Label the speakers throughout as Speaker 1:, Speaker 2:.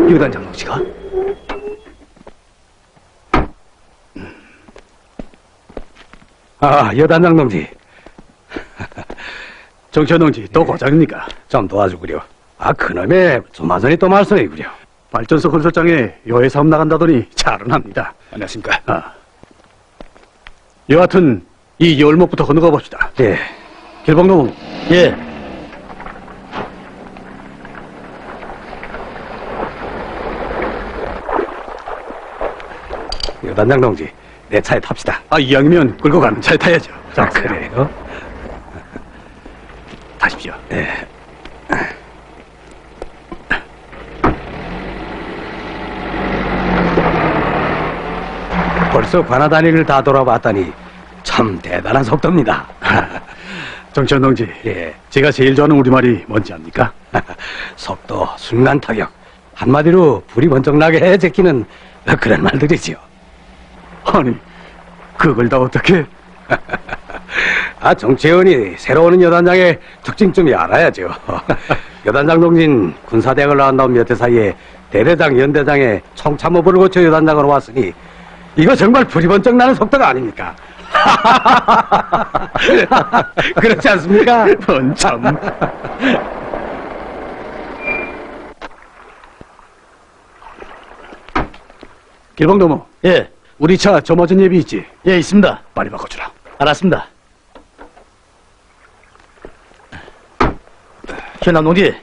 Speaker 1: 유단 장동지가?
Speaker 2: 아, 여단장 동지.
Speaker 1: 정치현 동지, 또 고장입니까?
Speaker 2: 좀 도와주구려. 아, 그놈의 조마전이 또 말썽이구려.
Speaker 1: 발전소 건설장에 여해 사업 나간다더니 잘은 합니다.
Speaker 2: 안녕하십니까?
Speaker 1: 아. 여하튼 이 열목부터 건너가 봅시다.
Speaker 2: 예.
Speaker 1: 길봉동.
Speaker 3: 예.
Speaker 2: 여단장 동지, 내 차에 탑시다.
Speaker 1: 아, 이왕이면 끌고 가는 차에 타야죠. 자,
Speaker 2: 아, 그래요?
Speaker 1: 타십시오.
Speaker 2: 예. 벌써 관아다니를 다 돌아봤다니 참 대단한 속도입니다.
Speaker 1: 정치현 동지,
Speaker 2: 예.
Speaker 1: 제가 제일 좋아하는 우리말이 뭔지 압니까?
Speaker 2: 속도, 순간 타격. 한마디로 불이 번쩍 나게 해 제끼는 그런 말들이지요.
Speaker 1: 아니, 그걸 다 어떻게?
Speaker 2: 아, 정치원이 새로 오는 여단장의 특징쯤이 알아야죠. 여단장 동진 군사대학을 나온다고 몇 해 사이에 대대장, 연대장에 총참모부를 거쳐 여단장으로 왔으니 이거 정말 불이 번쩍 나는 속도가 아닙니까? 그렇지 않습니까?
Speaker 1: 참. 길봉도모,
Speaker 3: 예.
Speaker 1: 우리 차 점화전 예비 있지?
Speaker 3: 예, 있습니다.
Speaker 1: 빨리 바꿔주라.
Speaker 3: 알았습니다. 현남 동지,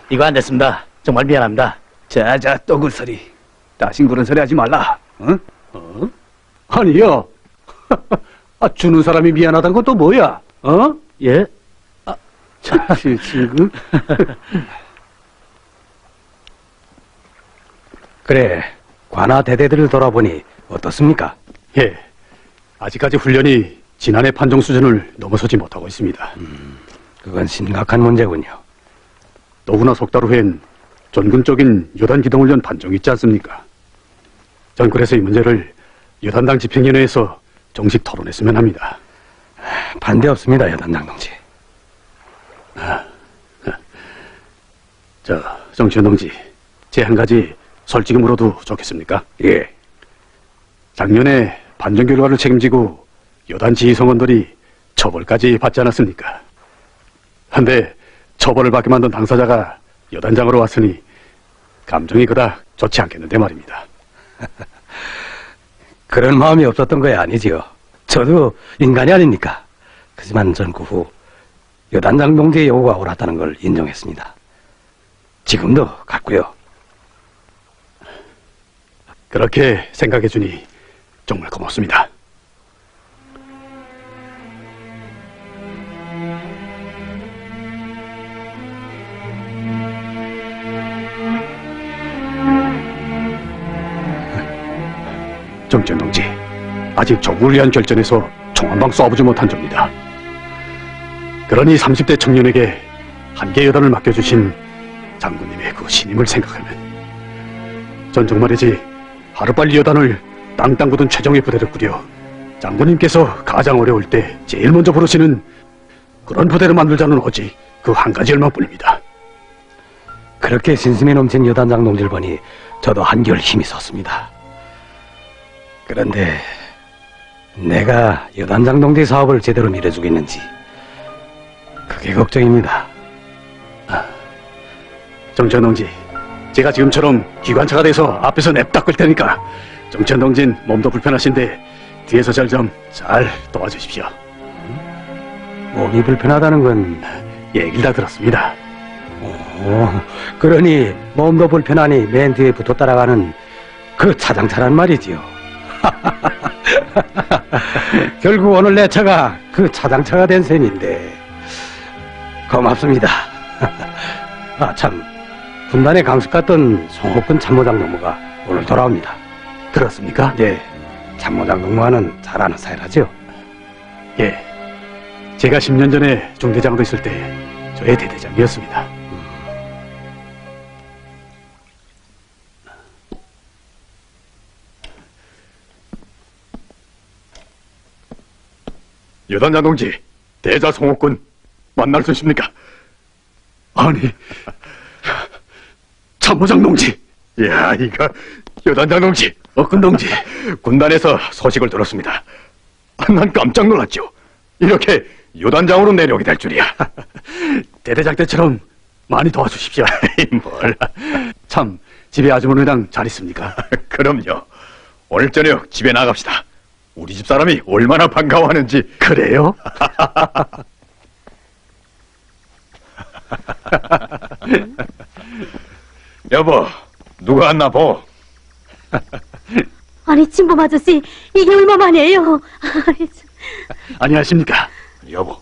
Speaker 3: 이거 안 됐습니다. 정말 미안합니다.
Speaker 1: 자자, 또 그 소리. 다신 그런 소리 하지 말라. 응? 아니요. 아, 주는 사람이 미안하다는 건 또 뭐야? 어?
Speaker 3: 예?
Speaker 1: 지금?
Speaker 2: 그래, 관아 대대들을 돌아보니 어떻습니까?
Speaker 1: 예. 아직까지 훈련이 지난해 판정 수준을 넘어서지 못하고 있습니다.
Speaker 2: 그건 심각한 문제군요.
Speaker 1: 더구나 석 달 후엔 전군적인 여단 기동훈련 판정이 있지 않습니까? 전 그래서 이 문제를 여단당 집행위원회에서 정식 토론했으면 합니다.
Speaker 2: 반대 없습니다, 여단장 동지.
Speaker 1: 정치현 동지, 제 한 가지 솔직히 물어도 좋겠습니까?
Speaker 2: 예.
Speaker 1: 작년에 판정 결과를 책임지고 여단 지휘성원들이 처벌까지 받지 않았습니까? 한데 처벌을 받게 만든 당사자가 여단장으로 왔으니 감정이 그닥 좋지 않겠는데 말입니다.
Speaker 2: 그런 마음이 없었던 거야 아니지요. 저도 인간이 아닙니까? 하지만 전 그 후 여단장 동지의 요구가 옳았다는 걸 인정했습니다. 지금도 같고요.
Speaker 1: 그렇게 생각해주니 정말 고맙습니다. 정치현 동지, 아직 조국을 위한 결전에서 총 한 방 쏴보지 못한 겁니다. 그러니 30대 청년에게 한계 여단을 맡겨주신 장군님의 그 신임을 생각하면 전 정말이지 하루빨리 여단을 땅땅 굳은 최정의 부대를 꾸려 장군님께서 가장 어려울 때 제일 먼저 부르시는 그런 부대를 만들자는 오직 그 한 가지 열망뿐입니다.
Speaker 2: 그렇게 신심이 넘친 여단장 동지를 보니 저도 한결 힘이 섰습니다. 그런데 내가 여단장 동지 사업을 제대로 밀어주겠는지 그게 걱정입니다.
Speaker 1: 정치현 동지, 제가 지금처럼 기관차가 돼서 앞에서 냅다 끌 테니까 정치현 동진 몸도 불편하신데 뒤에서 잘 도와주십시오.
Speaker 2: 몸이 불편하다는 건
Speaker 1: 얘기를 다 들었습니다.
Speaker 2: 그러니 몸도 불편하니 맨 뒤에 붙어 따라가는 그 차장차란 말이지요. 결국 오늘 내 차가 그 차장차가 된 셈인데 고맙습니다. 아, 참, 군단에 강습 갔던 송옥근 참모장 동무가 오늘 돌아옵니다.
Speaker 1: 그렇습니까?
Speaker 2: 예, 참모장 동무와는 잘 아는 사이라죠?
Speaker 1: 예. 제가 10년 전에 중대장으로 있을 때 저의 대대장이었습니다. 여단장 동지, 대자 송옥군 만날 수 있습니까? 아니, 참모장 동지. 야, 이거 여단장 동지, 억군 동지, 군단에서 소식을 들었습니다. 난 깜짝 놀랐죠. 이렇게 요단장으로 내려오게 될 줄이야. 대대장 때처럼 많이 도와주십시오. 뭘. 참, 집에 아주머니랑 잘 있습니까? 그럼요. 오늘 저녁 집에 나갑시다. 우리 집 사람이 얼마나 반가워하는지. 그래요? 여보, 누가 왔나 보.
Speaker 4: 아니, 진범 아저씨, 이게 얼마만이에요? 아니, 참.
Speaker 1: 안녕하십니까?
Speaker 5: 여보,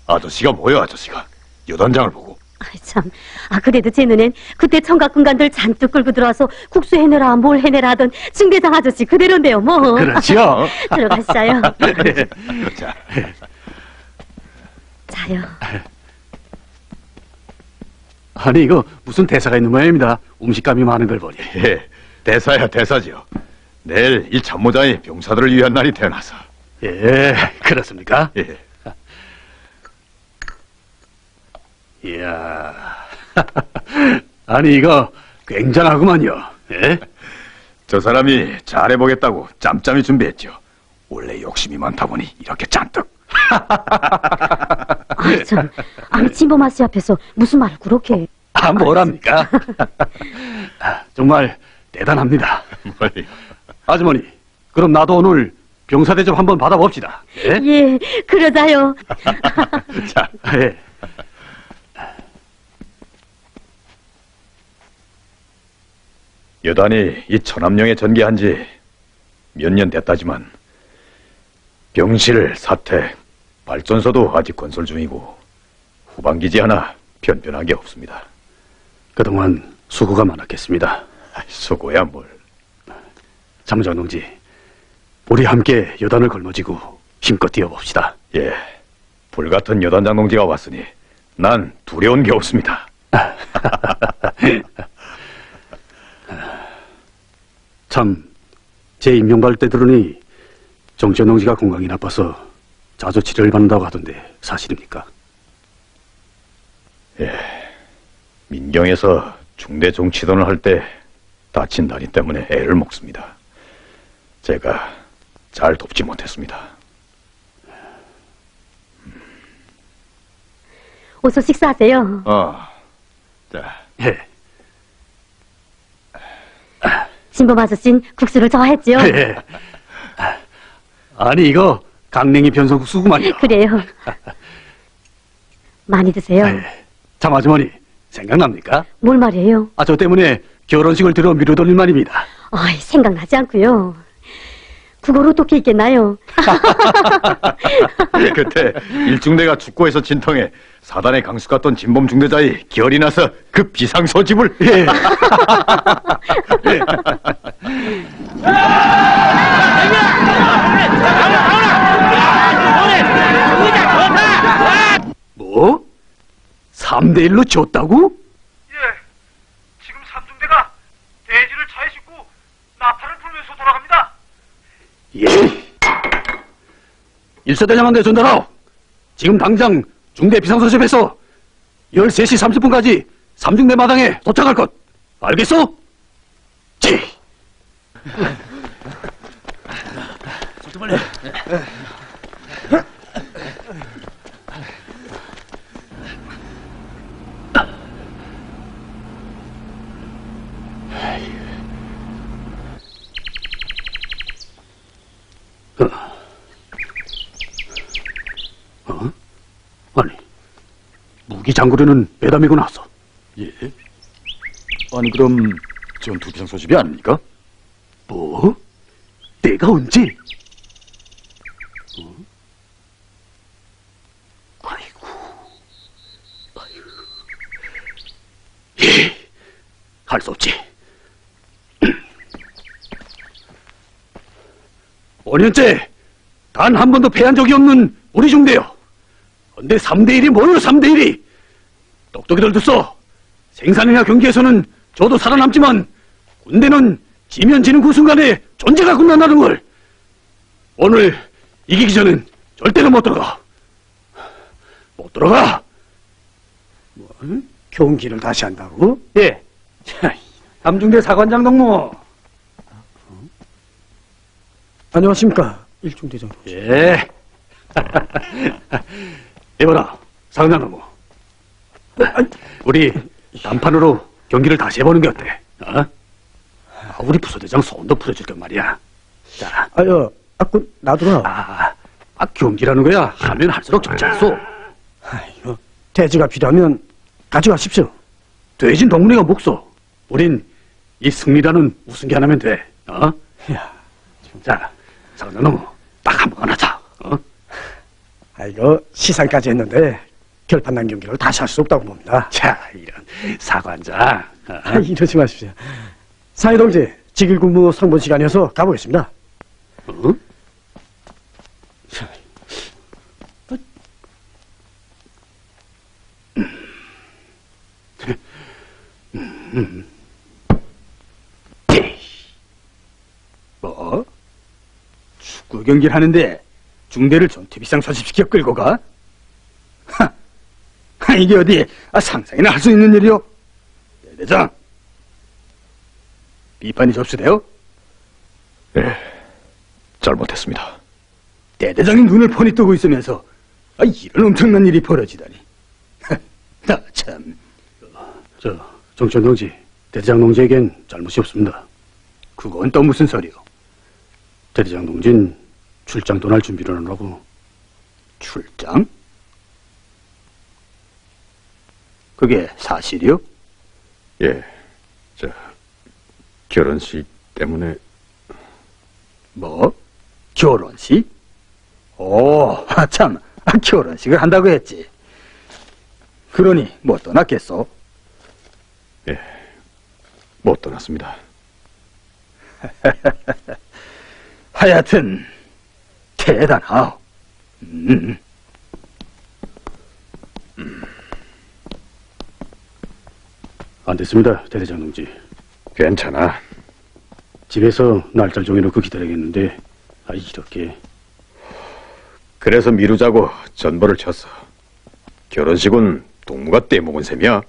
Speaker 5: 아저씨가 뭐야, 아저씨가? 여단장을 보고.
Speaker 4: 아이, 참. 아, 그래도 제 눈엔 그때 청각군관들 잔뜩 끌고 들어와서 국수 해내라, 뭘 해내라 하던 중대장 아저씨 그대로인데요, 뭐.
Speaker 1: 그렇지요.
Speaker 4: 들어가시자요.
Speaker 5: 자,
Speaker 4: 자요.
Speaker 1: 아니, 이거 무슨 대사가 있는 모양입니다. 음식감이 많은 걸 보니.
Speaker 5: 예, 대사야 대사지요. 내일 이 참모장이 병사들을 위한 날이 태어나서.
Speaker 1: 예, 그렇습니까?
Speaker 5: 예,
Speaker 1: 이야. 아니, 이거 굉장하구만요. 예?
Speaker 5: 저 사람이 잘해보겠다고 짬짬이 준비했죠. 원래 욕심이 많다 보니 이렇게 잔뜩.
Speaker 4: 아, 참. 아니, 진범 아저씨 앞에서 무슨 말을 그렇게.
Speaker 1: 아, 뭐랍니까? 아, 정말 대단합니다.
Speaker 5: 멀리.
Speaker 1: 아주머니, 그럼 나도 오늘 병사대접 한번 받아봅시다. 예?
Speaker 4: 예, 그러자요.
Speaker 5: 자,
Speaker 1: 예.
Speaker 5: 여단이 이 천암령에 전개한 지 몇 년 됐다지만 병실, 사택, 발전소도 아직 건설 중이고 후방기지 하나 변변한 게 없습니다.
Speaker 1: 그동안 수고가 많았겠습니다.
Speaker 5: 수고야 뭘.
Speaker 1: 참모장 동지, 우리 함께 여단을 걸머쥐고 힘껏 뛰어봅시다.
Speaker 5: 예, 불같은 여단장 동지가 왔으니 난 두려운 게 없습니다.
Speaker 1: 참, 제 임명받을 때 들으니 정치현 동지가 건강이 나빠서 자주 치료를 받는다고 하던데 사실입니까?
Speaker 5: 민경에서 중대 정치돈을 할 때 다친 다리 때문에 애를 먹습니다. 제가 잘 돕지 못했습니다.
Speaker 4: 어서 식사하세요.
Speaker 5: 자,
Speaker 1: 예.
Speaker 4: 진범 아저씨는 국수를 좋아했죠?
Speaker 1: 예. 아니, 이거 강냉이 변성국수구만요.
Speaker 4: 그래요. 많이 드세요.
Speaker 1: 예. 참, 아주머니, 생각납니까?
Speaker 4: 뭘 말이에요?
Speaker 1: 아, 저 때문에 결혼식을 들어 미루던 일 말입니다.
Speaker 4: 아이, 생각나지 않고요. 그걸 어떻게 있겠나요?
Speaker 5: 그때 일중대가 축구에서 진통해 사단에 강수 갔던 진범 중대장이 결이 나서 그 비상소집을.
Speaker 1: 예. 뭐? 3대1로 졌다고?
Speaker 6: 예, 지금 삼중대가 대지를 차에 싣고 나팔을 불면서 돌아갑니다.
Speaker 1: 예. 일사대장한테 전달하오. 지금 당장 중대 비상소집에서 13시 30분까지 삼중대 마당에 도착할 것. 알겠어? 지. 어? 아니, 무기 장구려는 배담이고 나왔어.
Speaker 7: 예? 아니 그럼 전투 비상소집이 아닙니까?
Speaker 1: 뭐? 내가 언제? 아이고, 할 수 없지. 5년째 단 한 번도 패한 적이 없는 우리 중대요. 근데 3대1이 뭐요, 3대1이? 똑똑이들 듣소. 생산이나 경기에서는 저도 살아남지만 군대는 지면 지는 그 순간에 존재가 끝난다는 걸. 오늘 이기기 전엔 절대로 못 들어가. 못 들어가.
Speaker 2: 경기를 다시 한다고? 예. 삼중대 사관장 동무. 안녕하십니까, 일중대장.
Speaker 1: 예. 이봐라, 상장동무. 우리 단판으로 경기를 다시 해보는 게 어때? 어? 우리 부소대장 소원도 풀어줄 건 말이야. 자,
Speaker 2: 나도라.
Speaker 1: 경기라는 거야. 하면 할수록 좋지 않소?
Speaker 2: 아이고, 돼지가 필요하면 가져가십시오.
Speaker 1: 돼진 동문이가 목소. 우린 이 승리라는 우승기 하나면 돼. 어?
Speaker 2: 야,
Speaker 1: 자, 상장동무 딱 한 번 하자. 어?
Speaker 2: 이거 시상까지 했는데 결판 난 경기를 다시 할 수 없다고 봅니다.
Speaker 1: 자, 이런 사관장. 어?
Speaker 2: 이러지 마십시오. 사회 동지, 직일 근무 상본 시간이어서 가보겠습니다.
Speaker 1: 어?
Speaker 2: 뭐? 축구 경기를 하는데 중대를 전투비상 소집시켜 끌고 가? 이게 어디 상상이나 할 수 있는 일이오? 대대장, 비판이 접수돼요?
Speaker 5: 예, 잘못했습니다.
Speaker 2: 대대장이 눈을 뻔히 뜨고 있으면서 이런 엄청난 일이 벌어지다니. 나 참.
Speaker 1: 정천 동지, 대대장 동지에겐 잘못이 없습니다.
Speaker 2: 그건 또 무슨 소리요?
Speaker 1: 대대장 동진 출장 떠날 준비를 하느라고.
Speaker 2: 출장? 그게 사실이요?
Speaker 5: 예, 결혼식 때문에.
Speaker 2: 뭐? 결혼식? 오, 참, 결혼식을 한다고 했지. 그러니 못 떠났겠소?
Speaker 5: 예, 못 떠났습니다.
Speaker 2: 하여튼 대단하오.
Speaker 1: 안 됐습니다, 대대장 동지.
Speaker 5: 괜찮아.
Speaker 1: 집에서 날짜를 정해놓고 기다리겠는데, 이렇게.
Speaker 5: 그래서 미루자고 전보를 쳤어. 결혼식은 동무가 떼먹은 셈이야.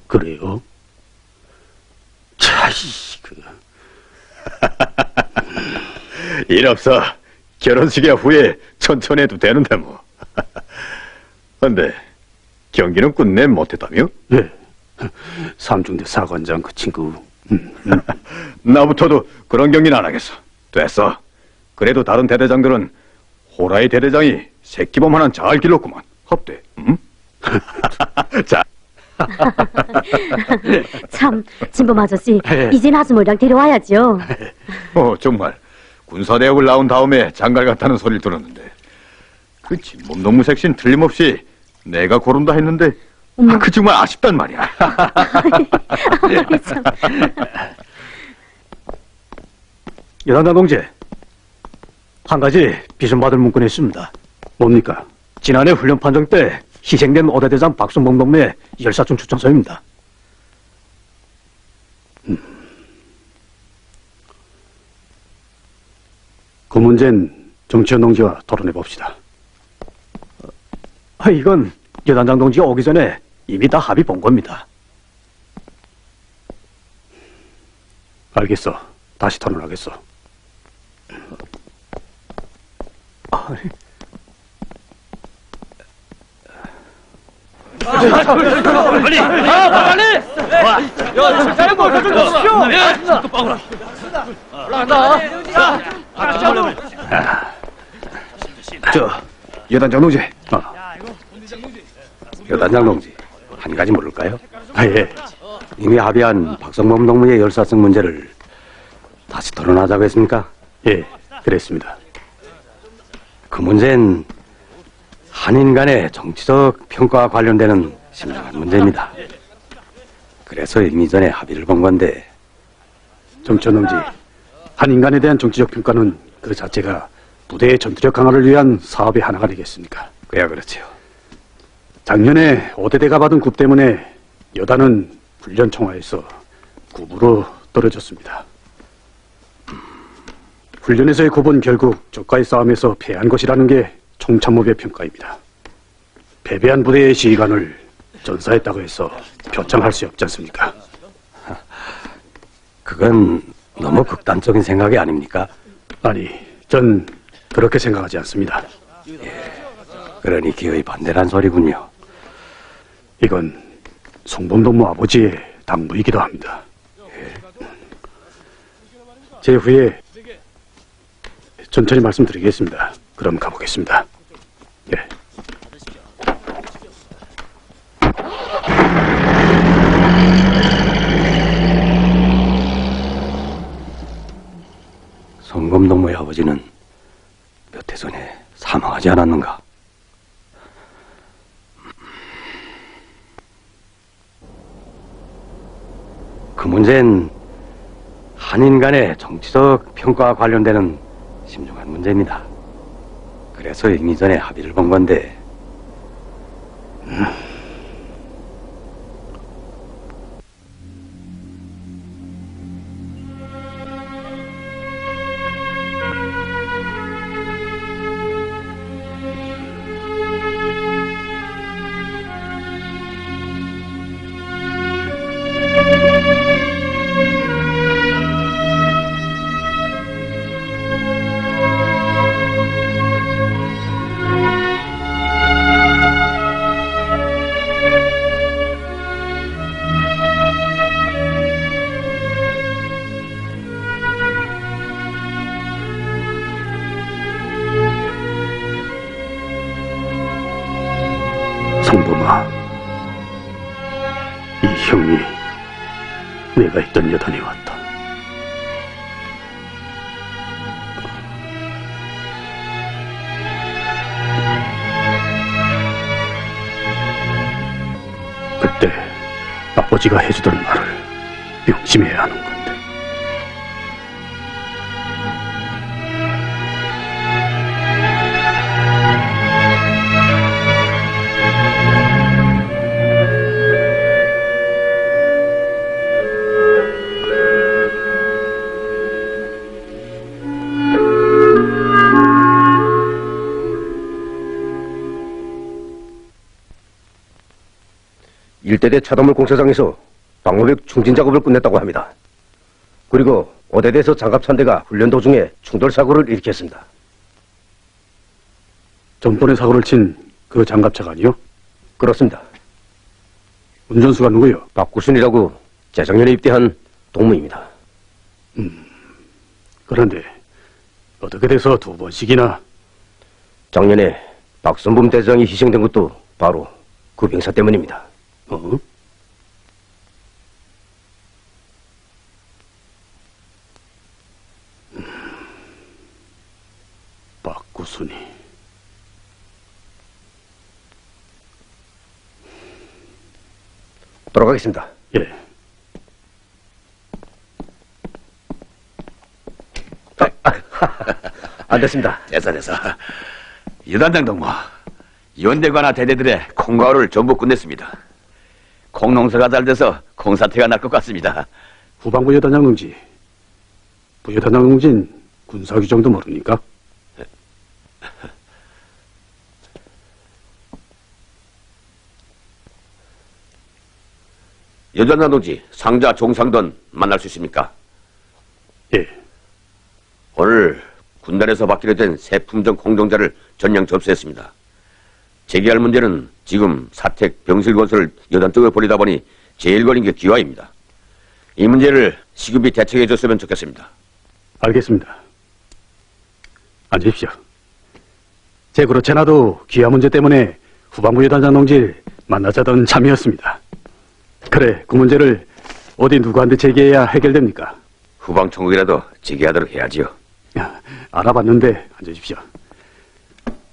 Speaker 1: 그래요? 자,
Speaker 5: 일 없어. 결혼식이야 후에 천천히 해도 되는데 뭐. 근데 경기는 끝내 못했다며?
Speaker 1: 예. 삼중대 사관장 그 친구.
Speaker 5: 나부터도 그런 경기는 안 하겠어. 됐어. 그래도 다른 대대장들은 호라이 대대장이 새끼범 하나 잘 길렀구만. 헛돼. 응? 자,
Speaker 4: 참, 진범 아저씨,
Speaker 1: 예.
Speaker 4: 이젠 아주머니랑 데려와야죠.
Speaker 5: 정말 군사대학을 나온 다음에 장갈 같다는 소리를 들었는데 그 진범 동무 색신 틀림없이 내가 고른다 했는데 그 정말 아쉽단 말이야.
Speaker 4: 참.
Speaker 1: 여단장 동지, 한 가지 비전 받을 문건이 있습니다. 뭡니까? 지난해 훈련 판정 때 희생된 오대대장 박순봉 동무의 열사촌 추천서입니다. 그 문제는 정치현 동지와 토론해 봅시다. 이건 여단장 동지가 오기 전에 이미 다 합의 본 겁니다. 알겠어. 다시 토론하겠어.
Speaker 2: 여단장 동지,
Speaker 1: 여단장 동지,
Speaker 2: 한 가지 물을까요?
Speaker 1: 예.
Speaker 2: 이미 합의한 박성범 동무의 열사성 문제를 다시 토론하자고 했습니까?
Speaker 1: 예, 그랬습니다.
Speaker 2: 그 문제는 한인 간의 정치적 평가와 관련되는 심각한 문제입니다. 그래서 1년 전에 합의를 본 건데.
Speaker 1: 정천 동지, 한 인간에 대한 정치적 평가는 그 자체가 부대의 전투력 강화를 위한 사업의 하나가 되겠습니까?
Speaker 2: 그야 그렇지요.
Speaker 1: 작년에 5대대가 받은 굽 때문에 여단은 훈련 청화에서 굽으로 떨어졌습니다. 훈련에서의 굽은 결국 적과의 싸움에서 패한 것이라는 게 총참모의 평가입니다. 패배한 부대의 지휘관을 전사했다고 해서 표창할 수 없지 않습니까?
Speaker 2: 그건 너무 극단적인 생각이 아닙니까?
Speaker 1: 아니, 전 그렇게 생각하지 않습니다.
Speaker 2: 그러니 기어이 반대란 소리군요.
Speaker 1: 이건 송범동무 아버지의 당부이기도 합니다. 제 후에 천천히 말씀드리겠습니다. 그럼 가보겠습니다. 예.
Speaker 2: 송검동무의 아버지는 몇 해 전에 사망하지 않았는가? 그 문제는 한 인간의 정치적 평가와 관련되는 심중한 문제입니다. 그래서 1년 전에 합의를 본 건데.
Speaker 1: 성범아, 이 형이 내가 있던 여단에 왔다. 그때 아버지가 해주던 말을 명심해야 하는 건데.
Speaker 8: 일대대 차도물 공사장에서 방어벽 충진 작업을 끝냈다고 합니다. 그리고 5대대에서 장갑천대가 훈련 도중에 충돌 사고를 일으켰습니다.
Speaker 1: 전번에 사고를 친 그 장갑차가 아니요?
Speaker 8: 그렇습니다.
Speaker 1: 운전수가 누구요?
Speaker 8: 박구순이라고 재작년에 입대한 동무입니다.
Speaker 1: 그런데 어떻게 돼서 두 번씩이나?
Speaker 8: 작년에 박선범 대장이 희생된 것도 바로 그 병사 때문입니다.
Speaker 1: 어? 박구순이.
Speaker 8: 돌아가겠습니다.
Speaker 1: 예.
Speaker 8: 안 됐습니다.
Speaker 5: 됐어. 유단장 동무, 연대관아 대대들의 콩가루를 전부 끝냈습니다. 콩농사가 잘 돼서 콩사태가 날 것 같습니다.
Speaker 1: 후방부 여단장 동지, 부여단장 동지는 군사규정도 모릅니까?
Speaker 9: 여전한 동지 상자 종상돈 만날 수 있습니까?
Speaker 1: 예.
Speaker 9: 오늘 군단에서 받기로 된 새 품종 공정자를 전량 접수했습니다. 제기할 문제는 지금 사택 병실건설을 여단 쪽에 벌이다 보니 제일 걸린 게 기와입니다. 이 문제를 시급히 대책해 줬으면 좋겠습니다.
Speaker 1: 알겠습니다. 앉으십시오. 제 그렇지 않아도 귀화 문제 때문에 후방부 여단장 동지를 만나자던 참이었습니다. 그래, 그 문제를 어디 누구한테 제기해야 해결됩니까?
Speaker 9: 후방 총국이라도 제기하도록 해야지요.
Speaker 1: 야, 알아봤는데 앉으십시오.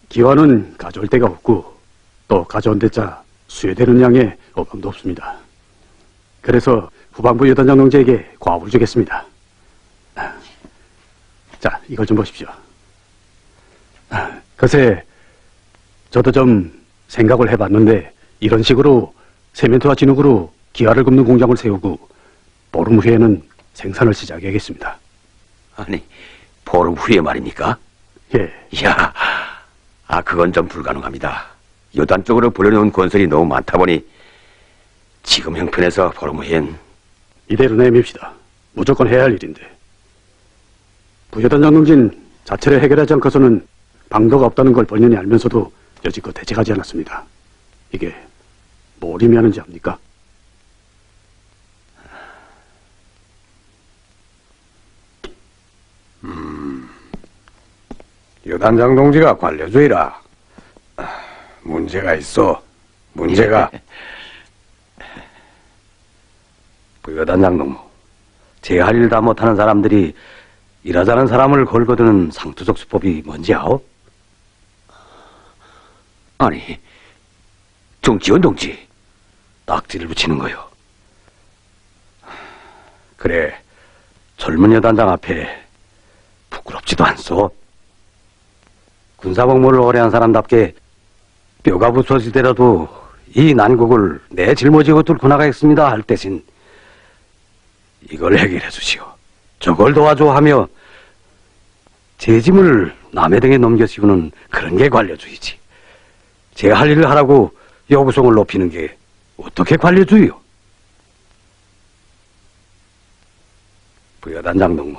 Speaker 1: 기와는 가져올 데가 없고 또 가져온 데자 수여되는 양의 어감도 없습니다. 그래서 후반부 여단장 동지에게 과업을 주겠습니다. 자, 이걸 좀 보십시오. 글쎄, 저도 좀 생각을 해봤는데 이런 식으로 세멘트와 진흙으로 기와를 굽는 공장을 세우고 보름 후에는 생산을 시작해야겠습니다.
Speaker 9: 아니, 보름 후에 말입니까?
Speaker 1: 예,
Speaker 9: 이야, 그건 좀 불가능합니다. 여단 쪽으로 불려놓은 건설이 너무 많다 보니 지금 형편에서 보름 후엔
Speaker 1: 이대로 내밉시다. 무조건 해야 할 일인데. 부여단장 동진 자체를 해결하지 않고서는 방도가 없다는 걸 본인이 알면서도 여지껏 대책하지 않았습니다. 이게 뭘 의미하는지 압니까?
Speaker 2: 여단장 동지가 관료주의라. 문제가 있어. 문제가. 부여단장 동무. 제 할 일 다 못하는 사람들이 일하자는 사람을 걸거드는 상투적 수법이 뭔지 아오?
Speaker 9: 아니, 정지원 동지.
Speaker 2: 딱지를 붙이는 거요. 그래, 젊은 여단장 앞에 부끄럽지도 않소. 군사복무를 오래 한 사람답게 뼈가 부서지더라도 이 난국을 내 짊어지고 뚫고 나가겠습니다 할 대신 이걸 해결해 주시오. 저걸 도와줘 하며 제 짐을 남의 등에 넘겨 씌우는 그런 게 관료주의지. 제 할 일을 하라고 요구성을 높이는 게 어떻게 관료주의요? 부여단장 동무,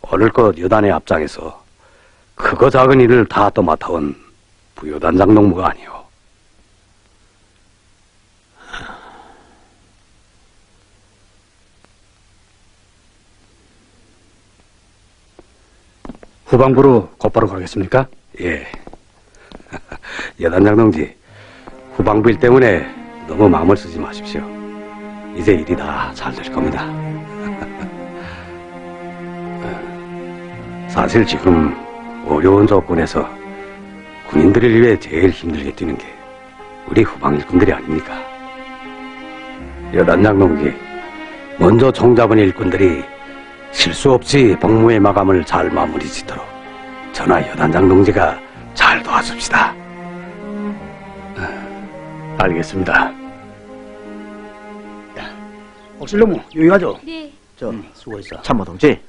Speaker 2: 어를것 여단의 앞장에서 크고 작은 일을 다 떠맡아온 부여단장 동무가 아니오.
Speaker 1: 후방부로 곧바로 가겠습니까?
Speaker 2: 예. 여단장 동지, 후방부 일 때문에 너무 마음을 쓰지 마십시오. 이제 일이 다 잘 될 겁니다. 사실 지금 어려운 조건에서 군인들을 위해 제일 힘들게 뛰는 게 우리 후방 일꾼들이 아닙니까? 여단장 동지, 먼저 총잡은 일꾼들이 실수 없이 복무의 마감을 잘 마무리 짓도록 전하 여단장 동지가 잘 도와줍시다.
Speaker 1: 알겠습니다.
Speaker 3: 옥실농무 유의하죠?
Speaker 4: 네.
Speaker 3: 수고했어. 참모 동지,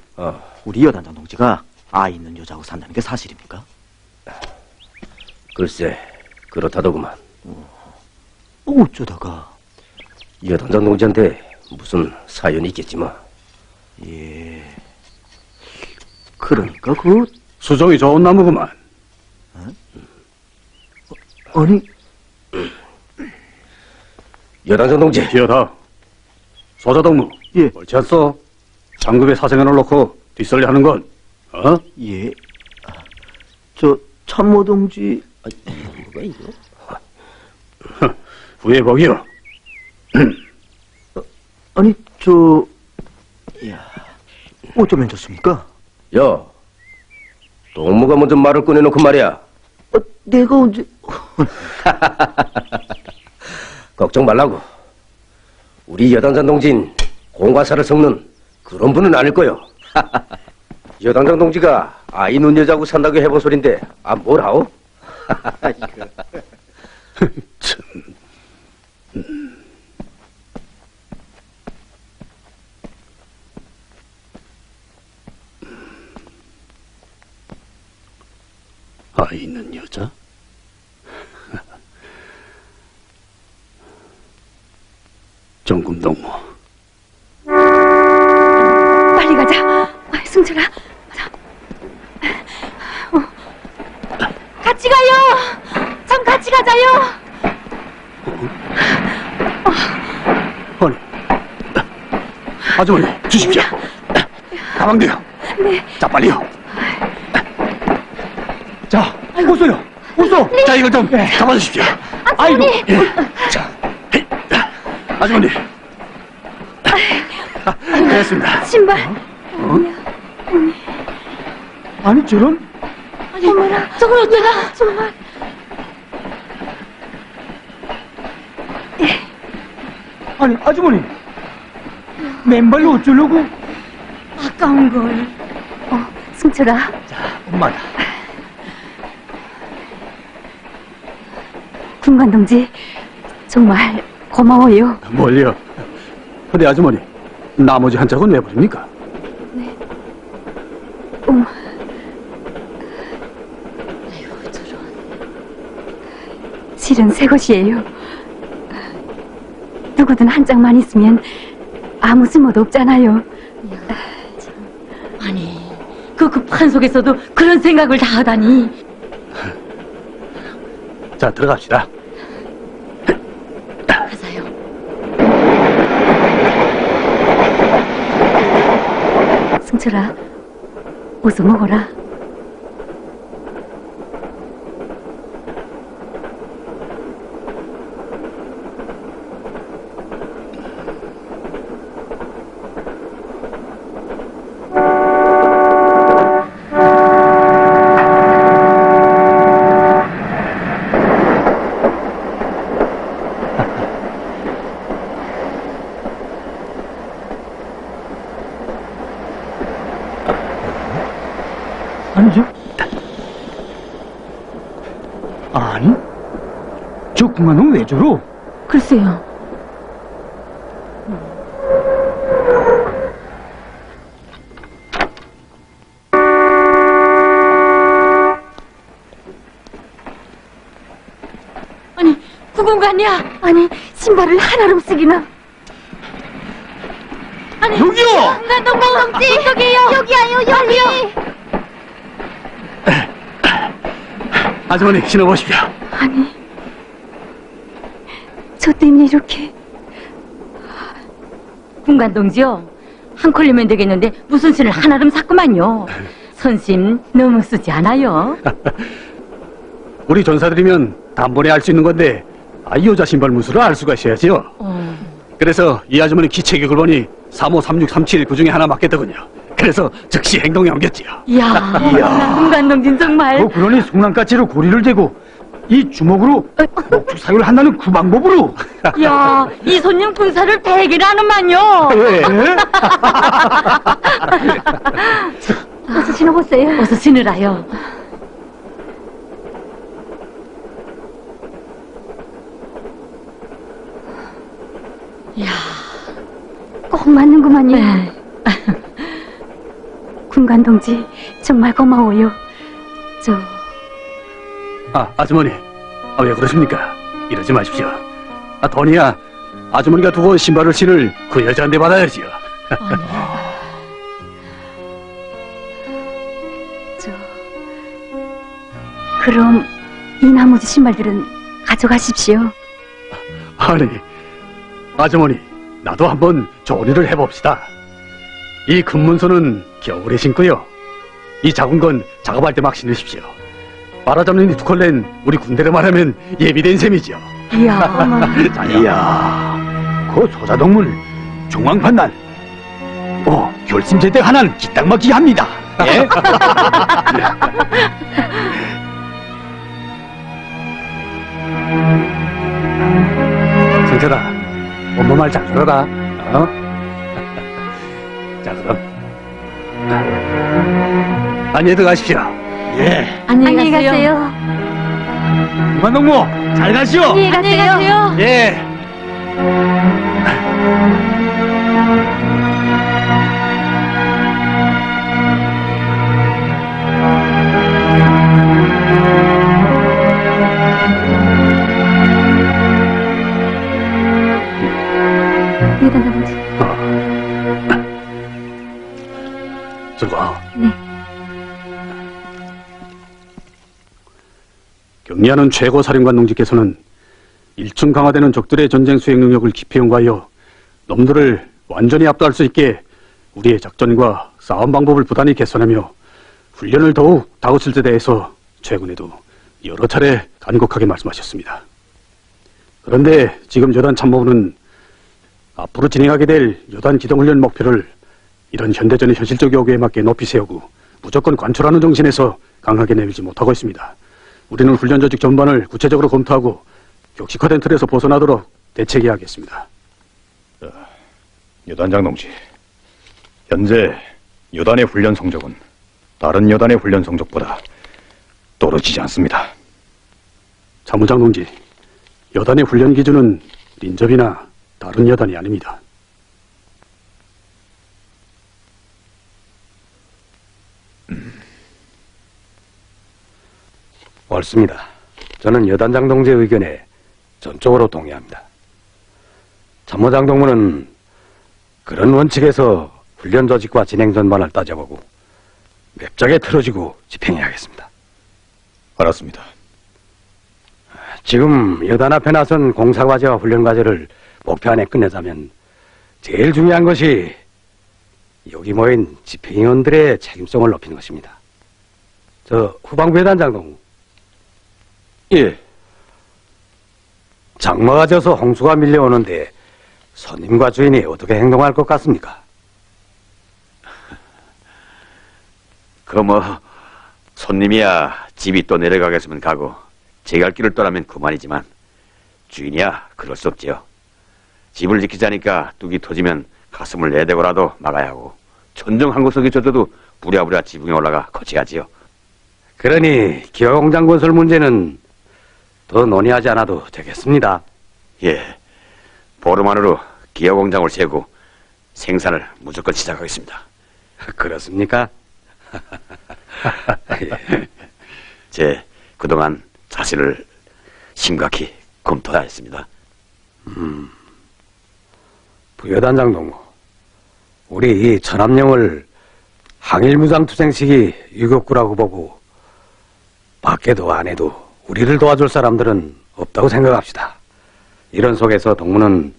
Speaker 3: 우리 여단장 동지가 아이 있는 여자하고 산다는 게 사실입니까?
Speaker 8: 글쎄, 그렇다더구만.
Speaker 3: 어쩌다가?
Speaker 8: 여단장 동지한테 무슨 사연이 있겠지 뭐.
Speaker 3: 예. 그러니까 그
Speaker 1: 수종이 좋은 나무구만.
Speaker 3: 아니
Speaker 8: 여단장 동지,
Speaker 1: 기어다. 소자동무.
Speaker 3: 예.
Speaker 1: 옳지 않소? 장급의 사생활을 놓고 뒷설리 하는 건, 어?
Speaker 3: 예. 저 참모 동지
Speaker 8: 뭐가 이거?
Speaker 1: 후회 복이요.
Speaker 3: 아니 이야 어쩌면 좋습니까?
Speaker 8: 야, 동무가 먼저 말을 꺼내놓고 말이야.
Speaker 3: 내가 언제
Speaker 8: 걱정 말라고. 우리 여단장 동진 공과사를 섞는 그런 분은 아닐 거요. 여단장 동지가 아이 눈 여자하고 산다고 해본 소린데 뭘 하오?
Speaker 1: 참. 아이 있는 여자? 정금동무.
Speaker 4: 빨리 가자. 승철아. 자. 같이 가요. 참 같이 가자요.
Speaker 1: 아니, 아주머니 주십시오. 가방도요.
Speaker 4: 네.
Speaker 1: 자, 빨리요. 자, 오소요. 오소. 자, 이거 좀 잡아주십시오. 아이고. 예. 자, 헤이. 아주머니. 됐습니다.
Speaker 4: 신발.
Speaker 3: 아니 저런
Speaker 4: 어머나, 저걸 어쩌나 정말.
Speaker 3: 아니 아주머니
Speaker 6: 맨발 어쩌려고?
Speaker 4: 아까운 걸. 승철아.
Speaker 6: 엄마다.
Speaker 4: 군관 동지, 정말 고마워요.
Speaker 1: 뭘요? 근데 아주머니, 나머지 한 짝은 왜 버립니까?
Speaker 4: 아이고, 저런. 실은 새 것이에요. 누구든 한 짝만 있으면 아무 쓸모도 없잖아요. 아니, 그 급한 속에서도 그런 생각을 다 하다니.
Speaker 1: 자, 들어갑시다.
Speaker 4: 가자요. 승철아, 어서 먹어라.
Speaker 6: 아니, 저 궁안은 왜 저러?
Speaker 4: 글쎄요. 아니, 구공관이야. 아니, 신발을 하나로 쓰기나. 아니,
Speaker 6: 여기요!
Speaker 4: 동지 여기요. 여기요, 여기.
Speaker 1: 아주머니, 신어보십시오.
Speaker 4: 아니, 저 때문에 이렇게. 군관 동지요, 한 컬리면 되겠는데 무슨 신을 하나름 샀구만요. 선심 너무 쓰지 않아요?
Speaker 1: 우리 전사들이면 단번에 알 수 있는 건데, 이 여자 신발 무술을 알 수가 있어야지요. 그래서 이 아주머니 기체격을 보니 353637 그 중에 하나 맞겠더군요. 그래서 즉시 행동에 옮겼지요.
Speaker 4: 이야, 군관 동진 정말.
Speaker 6: 그러니 송랑까치로 고리를 대고 이 주먹으로 목축 사유를 한다는 그 방법으로.
Speaker 4: 야, 이 손님 군사를 배기를 하는만요.
Speaker 1: 왜?
Speaker 4: 어서 신어보세요. 어서 신으라요. 야, 꼭 맞는구만요. 네. 군관 동지, 정말 고마워요.
Speaker 1: 아주머니, 왜 그러십니까? 이러지 마십시오. 돈이야, 아주머니가 두고 신발을 신을 그 여자한테 받아야지요.
Speaker 4: 그럼 이 나머지 신발들은 가져가십시오.
Speaker 1: 아니, 아주머니, 나도 한번 조리를 해봅시다. 이 금문서는 겨울에 신고요. 이 작은 건 작업할 때 막 신으십시오. 말하자면 이 두 컬레는 우리 군대로 말하면 예비된 셈이죠.
Speaker 4: 이야,
Speaker 6: 이야, 그 소자동물 중앙판단. 결심제대 하나는 기딱막히 합니다. 예?
Speaker 1: 승철아, 엄마 말 잘 들어라. 자, 그럼. 안녕히 들어가십시오.
Speaker 6: 예.
Speaker 4: 안녕히 가세요.
Speaker 6: 무관동무 잘 가시오.
Speaker 4: 안녕히 가세요.
Speaker 1: 예.
Speaker 4: 여단 아버지.
Speaker 1: 들어가.
Speaker 4: 네.
Speaker 1: 경리하는 최고 사령관 동지께서는 1층 강화되는 적들의 전쟁 수행 능력을 깊이 연구하여 놈들을 완전히 압도할 수 있게 우리의 작전과 싸움 방법을 부단히 개선하며 훈련을 더욱 다그칠 때 대해서 최근에도 여러 차례 간곡하게 말씀하셨습니다. 그런데 지금 여단 참모부는 앞으로 진행하게 될 여단 기동훈련 목표를 이런 현대전의 현실적 요구에 맞게 높이 세우고 무조건 관철하는 정신에서 강하게 내밀지 못하고 있습니다. 우리는 훈련 조직 전반을 구체적으로 검토하고 격식화된 틀에서 벗어나도록 대책해야 하겠습니다.
Speaker 5: 여단장 동지, 현재 여단의 훈련 성적은 다른 여단의 훈련 성적보다 떨어지지 않습니다.
Speaker 1: 참모장 동지, 여단의 훈련 기준은 린접이나 다른 여단이 아닙니다.
Speaker 2: 옳습니다. 저는 여단장 동지의 의견에 전적으로 동의합니다. 참모장 동무는 그런 원칙에서 훈련 조직과 진행 전반을 따져보고 맵작에 틀어지고 집행해야겠습니다.
Speaker 5: 알았습니다.
Speaker 2: 지금 여단 앞에 나선 공사과제와 훈련과제를 목표 안에 끝내자면 제일 중요한 것이 여기 모인 집행위원들의 책임성을 높이는 것입니다. 저 후방부 여단장 동무.
Speaker 8: 예.
Speaker 2: 장마가 져서 홍수가 밀려오는데 손님과 주인이 어떻게 행동할 것 같습니까?
Speaker 9: 손님이야 집이 또 내려가겠으면 가고 제 갈 길을 떠나면 그만이지만 주인이야 그럴 수 없지요. 집을 지키자니까 뚝이 터지면 가슴을 내대고라도 막아야 하고 천정 한 구석이 젖어도 부랴부랴 지붕에 올라가 거치하지요.
Speaker 2: 그러니 기업공장 건설 문제는 더 논의하지 않아도 되겠습니다.
Speaker 9: 예, 보름 안으로 기업공장을 세우고 생산을 무조건 시작하겠습니다.
Speaker 2: 그렇습니까?
Speaker 9: 예. 제 그동안 자신을 심각히 검토하였습니다.
Speaker 2: 부여단장 동무, 우리 이 천암령을 항일무장투쟁시기 유격구라고 보고 밖에도 안에도 우리를 도와줄 사람들은 없다고 생각합시다. 이런 속에서 동무는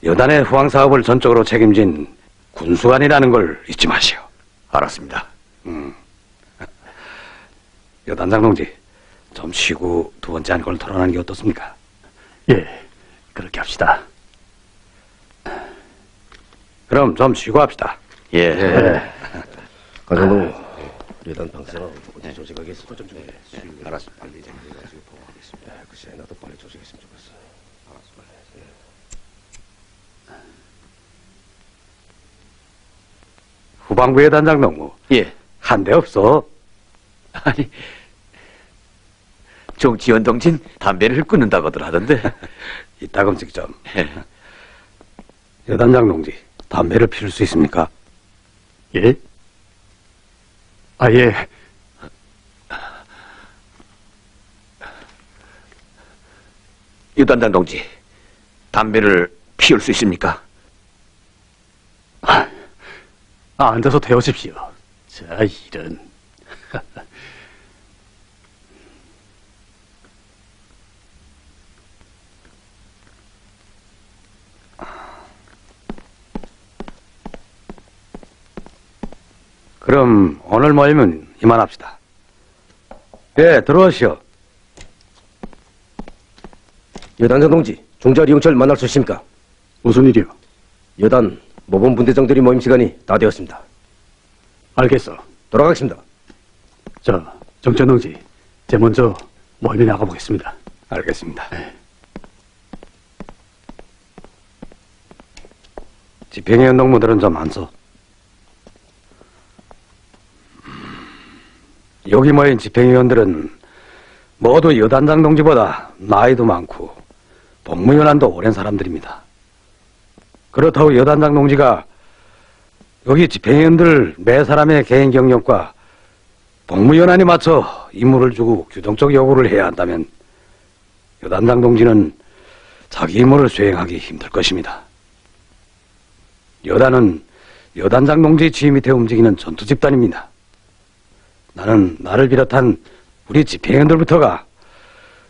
Speaker 2: 여단의 후황사업을 전적으로 책임진 군수관이라는 걸 잊지 마시오.
Speaker 9: 알았습니다.
Speaker 2: 여단장 동지, 좀 쉬고 두 번째 한 걸 토론하는 게 어떻습니까?
Speaker 1: 예, 그렇게 합시다.
Speaker 2: 그럼 좀 쉬고 합시다.
Speaker 9: 예.
Speaker 8: 관장동 여단 방사가 어디 조직하겠어?
Speaker 2: 알았습니다.
Speaker 8: 빨리 해가지고 보고하겠습니다. 글쎄 나도 빨리 조직했으면 좋겠어. 알았어 빨리.
Speaker 2: 후방부 여단장 동무,
Speaker 9: 예.
Speaker 2: 한 대 없어.
Speaker 9: 아니, 정치원 동진 담배를 끊는다고들 하던데.
Speaker 2: 이따금씩 좀. 여단장 동지, 담배를 피울 수 있습니까?
Speaker 1: 예? 아, 예.
Speaker 9: 유단장 동지, 담배를 피울 수 있습니까?
Speaker 1: 앉아서 태우십시오. 자, 이런.
Speaker 2: 그럼 오늘 모임은 이만합시다. 예, 들어오시오.
Speaker 8: 여단장 동지 종자 리용철 만날 수 있습니까?
Speaker 1: 무슨 일이요?
Speaker 8: 여단 모범 분대장들이 모임 시간이 다 되었습니다.
Speaker 1: 알겠어.
Speaker 8: 돌아가겠습니다.
Speaker 1: 자, 정천 동지, 제 먼저 모임에 나가보겠습니다.
Speaker 2: 알겠습니다. 집행위원 동무들은 좀 안서. 여기 모인 집행위원들은 모두 여단장 동지보다 나이도 많고 복무연한도 오랜 사람들입니다. 그렇다고 여단장 동지가 여기 집행위원들 매 사람의 개인 경력과 복무연한에 맞춰 임무를 주고 규정적 요구를 해야 한다면 여단장 동지는 자기 임무를 수행하기 힘들 것입니다. 여단은 여단장 동지 지휘 밑에 움직이는 전투 집단입니다. 나는 나를 비롯한 우리 집행위원들부터가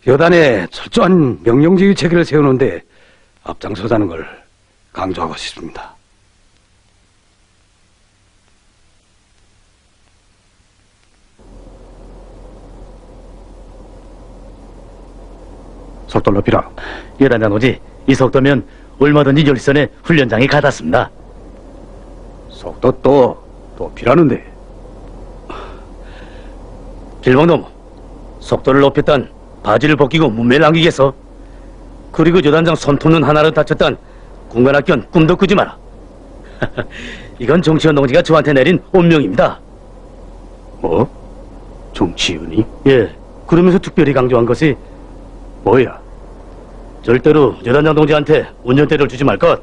Speaker 2: 여단의 철저한 명령지휘 체계를 세우는데 앞장서자는 걸 강조하고 싶습니다.
Speaker 1: 속도를 높이라.
Speaker 7: 여단장 동지, 이 속도면 얼마든지 열선에 훈련장에 가닿습니다.
Speaker 1: 속도 또 높이라는데.
Speaker 7: 길봉동, 속도를 높였단 바지를 벗기고 문매를 남기겠어. 그리고 여단장 손톱눈 하나로 다쳤단 군관학견 꿈도 꾸지 마라. 이건 정치현 동지가 저한테 내린 온명입니다.
Speaker 1: 뭐? 정치은이?
Speaker 7: 예, 그러면서 특별히 강조한 것이
Speaker 1: 뭐야?
Speaker 7: 절대로 여단장 동지한테 운전대를 주지 말 것.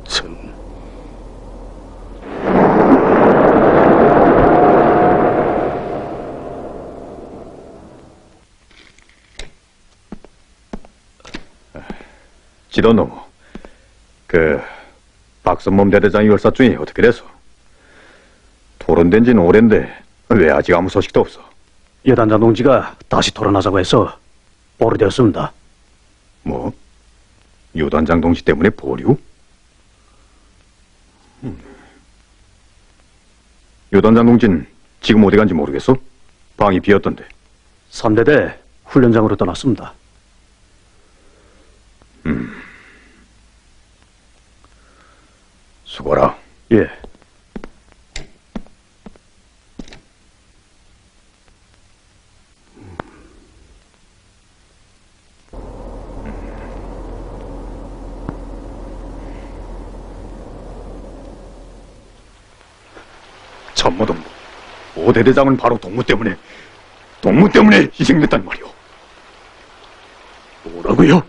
Speaker 1: 참.
Speaker 5: 지도노무, 박선범 대대장이 열사중이 어떻게 됐어? 토론된 지는 오랜데 왜 아직 아무 소식도 없어?
Speaker 1: 여단장 동지가 다시 토론하자고 해서 보류되었습니다.
Speaker 5: 뭐? 유단장 동지 때문에 보류? 유단장 동진 지금 어디 간지 모르겠어? 방이 비었던데.
Speaker 1: 3대대 훈련장으로 떠났습니다.
Speaker 5: 수고라.
Speaker 1: 예.
Speaker 5: 참모동무, 오 대대장은 바로 동무 때문에 희생됐단 말이오.
Speaker 1: 뭐라고요?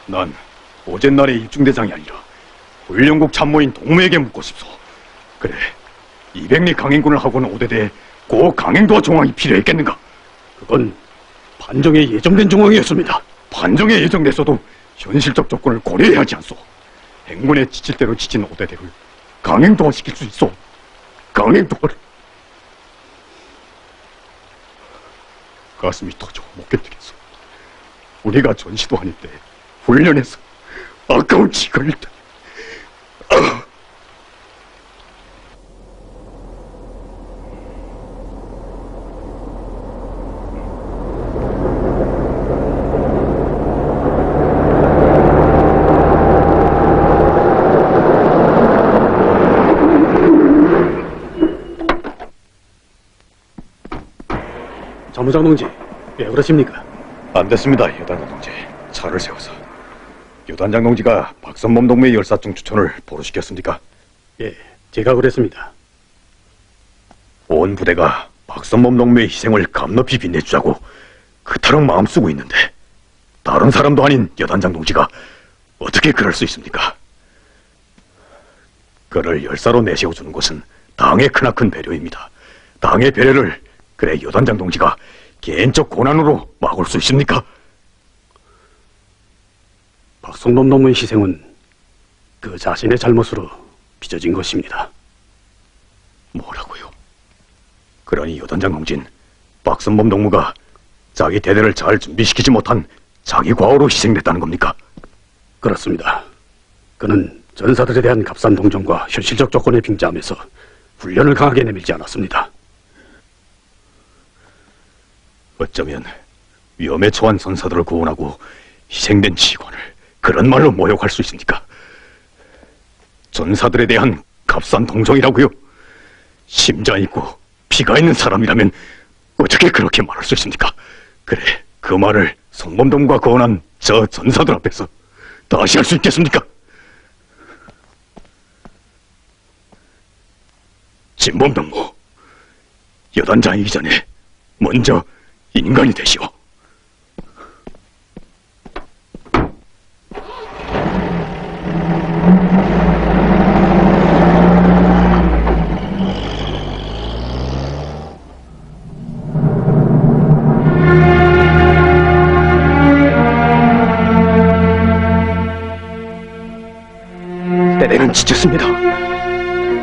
Speaker 5: 난 어젯날의 일중대장이 아니라 훈련국 참모인 동무에게 묻고 싶소. 그래, 200리 강행군을 하고는 오대대에 꼭 강행도와 정황이 필요했겠는가?
Speaker 1: 그건 반정에 예정된 정황이었습니다.
Speaker 5: 반정에 예정됐어도 현실적 조건을 고려해야 하지 않소. 행군에 지칠 대로 지친 오대대를 강행도화 시킬 수 있소. 강행도화를. 가슴이 터져 못 견디겠어. 우리가 전시도 아닌데 훈련해서 아까운 지거릴 때.
Speaker 1: 자무장 동지, 왜 그러십니까?
Speaker 5: 안 됐습니다, 여단장 동지. 차를 세워서. 여단장 동지가 박선범 동무의 열사중 추천을 보류시켰습니까?
Speaker 1: 예, 제가 그랬습니다.
Speaker 5: 온 부대가 박선범 동무의 희생을 감높이 빛내주자고 그토록 마음 쓰고 있는데 다른 사람도 아닌 여단장 동지가 어떻게 그럴 수 있습니까? 그를 열사로 내세워주는 것은 당의 크나큰 배려입니다. 당의 배려를 그래 여단장 동지가 개인적 고난으로 막을 수 있습니까?
Speaker 1: 박성범 동무의 희생은 그 자신의 잘못으로 빚어진 것입니다.
Speaker 5: 뭐라고요? 그러니 여단장 동진 박선범 동무가 자기 대대를 잘 준비시키지 못한 자기 과오로 희생됐다는 겁니까?
Speaker 1: 그렇습니다. 그는 전사들에 대한 값싼 동정과 현실적 조건에 빙자하면서 훈련을 강하게 내밀지 않았습니다.
Speaker 5: 어쩌면 위험에 처한 선사들을 구원하고 희생된 직원을 그런 말로 모욕할 수 있습니까? 전사들에 대한 값싼 동정이라고요? 심장 있고 피가 있는 사람이라면 어떻게 그렇게 말할 수 있습니까? 그래, 그 말을 성범동과 거원한 저 전사들 앞에서 다시 할 수 있겠습니까? 진범동무, 여단장이기 전에 먼저 인간이 되시오.
Speaker 1: 때때는 지쳤습니다.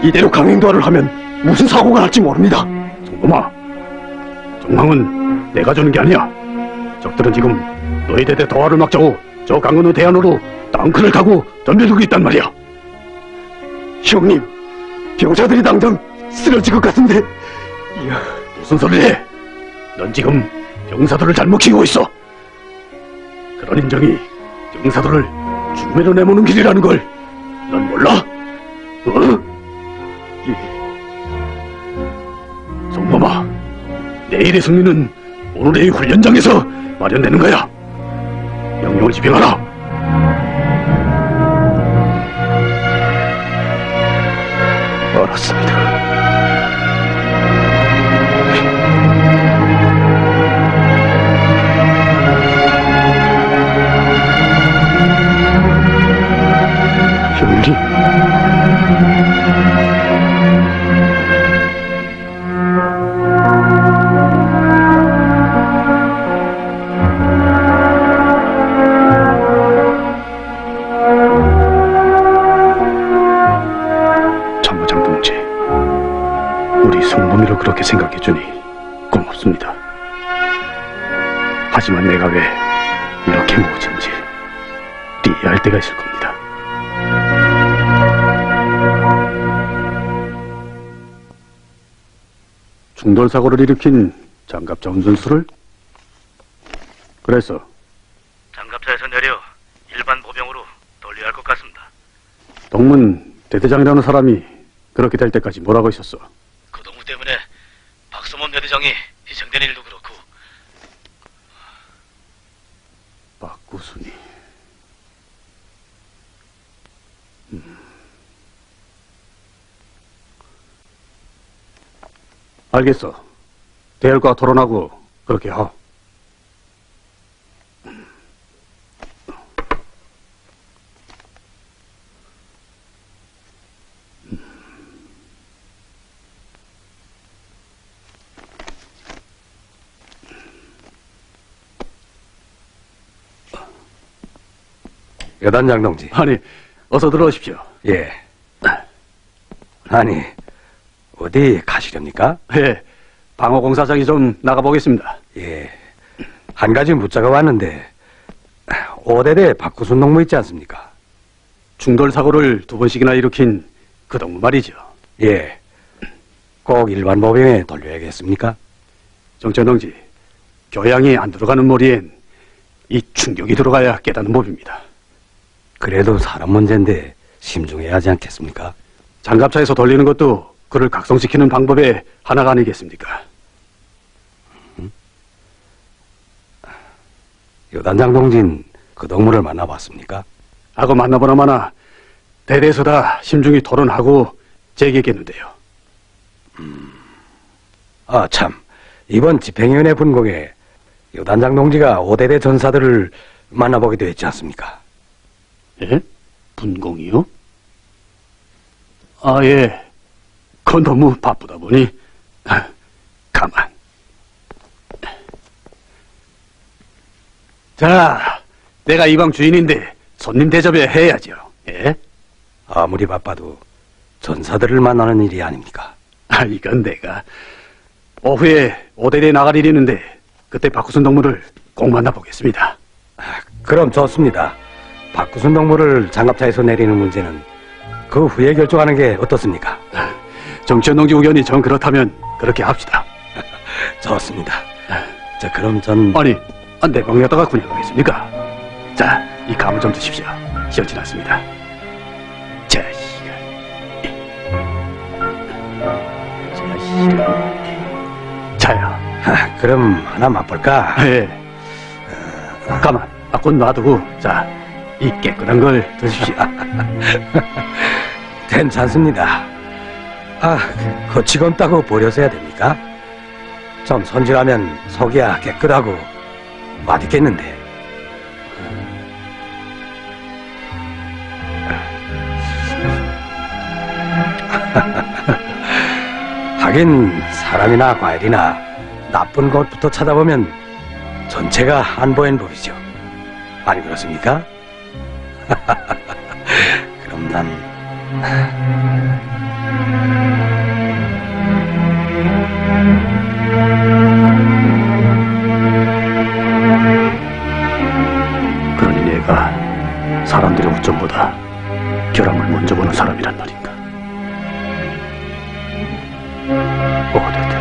Speaker 1: 이대로 강행도화를 하면 무슨 사고가 날지 모릅니다. 정범아, 정황은 내가 주는 게 아니야. 적들은 지금 너희 대대 도화를 막자고 저 강은호 대안으로 땅크를 타고 덤벼들고 있단 말이야. 형님, 병사들이 당장 쓰러질 것 같은데. 이야, 무슨 소리를 해? 넌 지금 병사들을 잘못 키우고 있어. 그런 인정이 병사들을 죽음으로 내모는 길이라는 걸 넌 몰라? 성범아, 내일의 승리는 오늘의 훈련장에서 마련되는 거야. 명령을 집행하라. 어미로 그렇게 생각해주니 고맙습니다. 하지만 내가 왜 이렇게 모진지 이해할 때가 있을 겁니다. 충돌사고를 일으킨 장갑차 운전수를? 그래서
Speaker 7: 장갑차에서 내려 일반 보병으로 돌려야 할 것 같습니다.
Speaker 1: 동문 대대장이라는 사람이 그렇게 될 때까지 뭐라고 있었어?
Speaker 7: 그 동무 때문에 박수범 대대장이 희생된 일도 그렇고
Speaker 1: 박구순이. 알겠어. 대열과 토론하고 그렇게 하오.
Speaker 2: 여단장 동지.
Speaker 1: 아니, 어서 들어오십시오.
Speaker 2: 예. 아니, 어디 가시렵니까?
Speaker 1: 예, 방어공사장이 좀 나가보겠습니다.
Speaker 2: 예. 한 가지 묻자가 왔는데, 5대대 박구순 동무 있지 않습니까?
Speaker 1: 충돌사고를 2번씩이나 일으킨 그 동무 말이죠.
Speaker 2: 예. 꼭 일반 보병에 돌려야겠습니까?
Speaker 1: 정천 동지, 교양이 안 들어가는 머리엔 이 충격이 들어가야 깨닫는 법입니다.
Speaker 2: 그래도 사람 문제인데 심중해야 하지 않겠습니까?
Speaker 1: 장갑차에서 돌리는 것도 그를 각성시키는 방법의 하나가 아니겠습니까?
Speaker 2: 여단장 동진 그 동무를 만나봤습니까?
Speaker 1: 하고 만나보나 마나 대대에서 다 심중히 토론하고 제기했겠는데요.
Speaker 2: 아, 참. 이번 집행위원회 분공에 여단장 동지가 5대대 전사들을 만나보기도 했지 않습니까?
Speaker 1: 예? 분공이요? 아, 예. 그건 너무 바쁘다 보니 가만. 자, 내가 이 방 주인인데 손님 대접해 해야죠. 예?
Speaker 2: 아무리 바빠도 전사들을 만나는 일이 아닙니까?
Speaker 1: 아, 이건 내가 오후에 5대대에 나갈 일이 있는데 그때 박구순 동무를 꼭 만나보겠습니다.
Speaker 2: 그럼 좋습니다. 박구순 동무를 장갑차에서 내리는 문제는 그 후에 결정하는 게 어떻습니까?
Speaker 1: 정치현 동지 의견이 정 그렇다면 그렇게 합시다.
Speaker 2: 좋습니다. 자, 그럼 전...
Speaker 1: 아니, 내 방에다가 그냥 가겠습니까? 자, 이 감을 좀 드십시오. 시원치 않습니다. 자야.
Speaker 2: 그럼 하나 맛볼까?
Speaker 1: 예. 가만. 곧 놔두고, 자, 이 깨끗한 걸 드십시오.
Speaker 2: 괜찮습니다. 아, 거치건다고 버려서야 됩니까? 좀 손질하면 속이야 깨끗하고 맛있겠는데. 하긴 사람이나 과일이나 나쁜 것부터 찾아보면 전체가 안 보이는 법이죠. 아니 그렇습니까? 그럼 난
Speaker 1: 그러니 내가 사람들의 오점보다 결함을 먼저 보는 사람이란 말인가? 어쨌든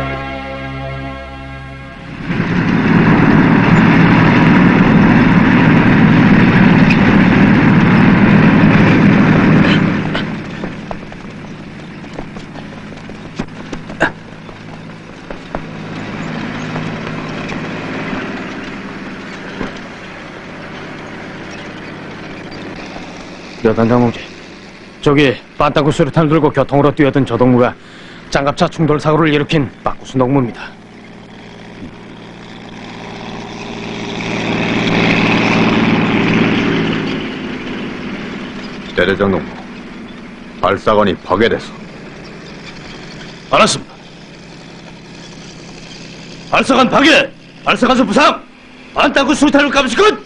Speaker 7: 여단장 동지, 저기 반땅구 수류탄을 들고 교통으로 뛰어든 저 동무가 장갑차 충돌 사고를 일으킨 박구순 동무입니다.
Speaker 5: 대대장 동무, 발사관이 파괴돼서.
Speaker 7: 알았습니다. 발사관 파괴! 발사관소 부상! 반땅구 수류탄을 감시군!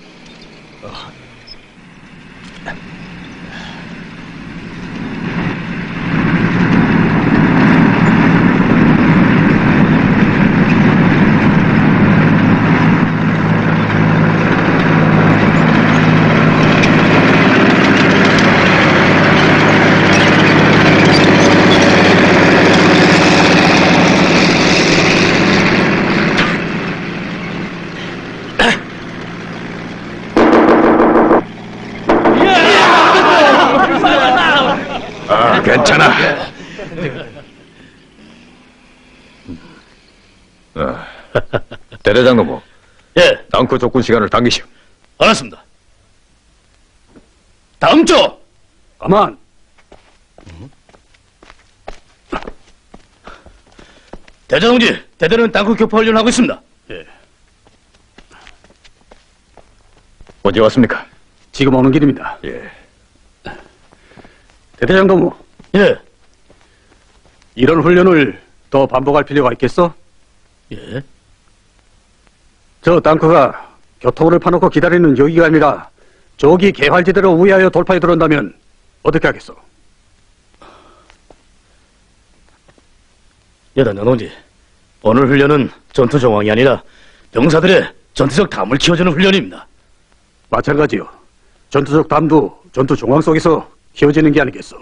Speaker 5: 대대장 노모,
Speaker 7: 예,
Speaker 5: 땅크 족군 시간을 당기시오.
Speaker 7: 알았습니다. 다음 주
Speaker 1: 가만.
Speaker 7: 대장동지, 대대는 땅굴 교포 훈련하고 있습니다.
Speaker 1: 예.
Speaker 5: 언제 왔습니까?
Speaker 1: 지금 오는 길입니다.
Speaker 5: 예.
Speaker 1: 대대장 동무,
Speaker 7: 예,
Speaker 1: 이런 훈련을 더 반복할 필요가 있겠어?
Speaker 7: 예.
Speaker 1: 저 땅크가 교통을 파놓고 기다리는 여기가 아니라 저기 개활지대로 우회하여 돌파에 들어온다면 어떻게 하겠어?
Speaker 7: 여단장 동지, 오늘 훈련은 전투 정황이 아니라 병사들의 전투적 담을 키워주는 훈련입니다.
Speaker 1: 마찬가지요. 전투적 담도 전투 정황 속에서 키워지는 게 아니겠어.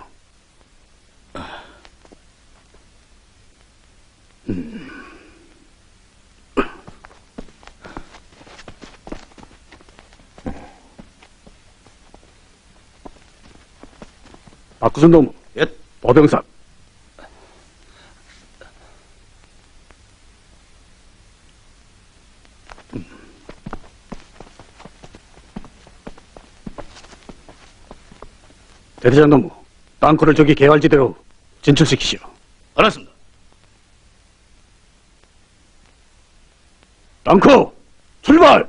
Speaker 1: 박구순 동무,
Speaker 8: 예.
Speaker 1: 보병사. 대대장 동무, 땅굴을 저기 개활지대로 진출시키시오.
Speaker 7: 알았습니다.
Speaker 1: 땅크, 출발!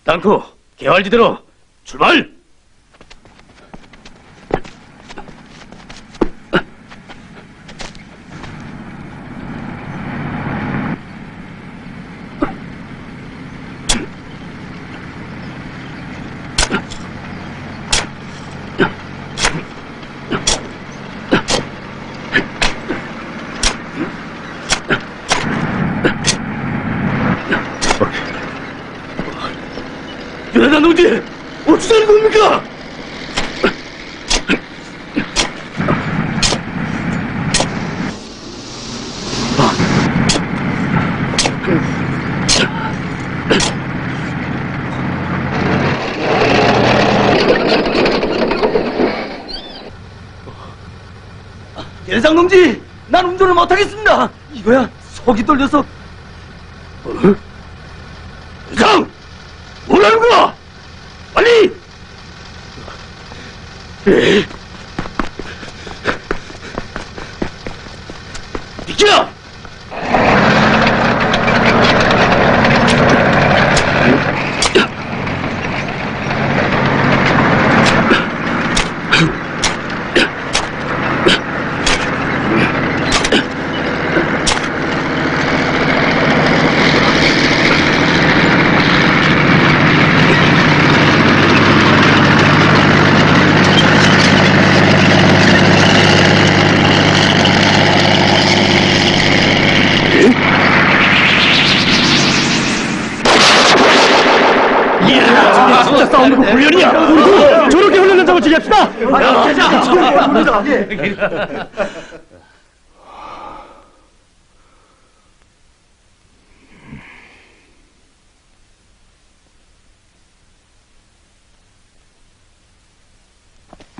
Speaker 7: 땅크 개활지대로 출발! 여단장 동지, 어찌 되는 겁니까? 대장 동지, 난 운전을 못하겠습니다. 이거야 속이 떨려서.
Speaker 1: 대장! 뭐라는 거야? 빨리! 비켜!
Speaker 7: 진짜 싸우는 거 훈련이야. 저렇게 훈련한다고 지갑시다.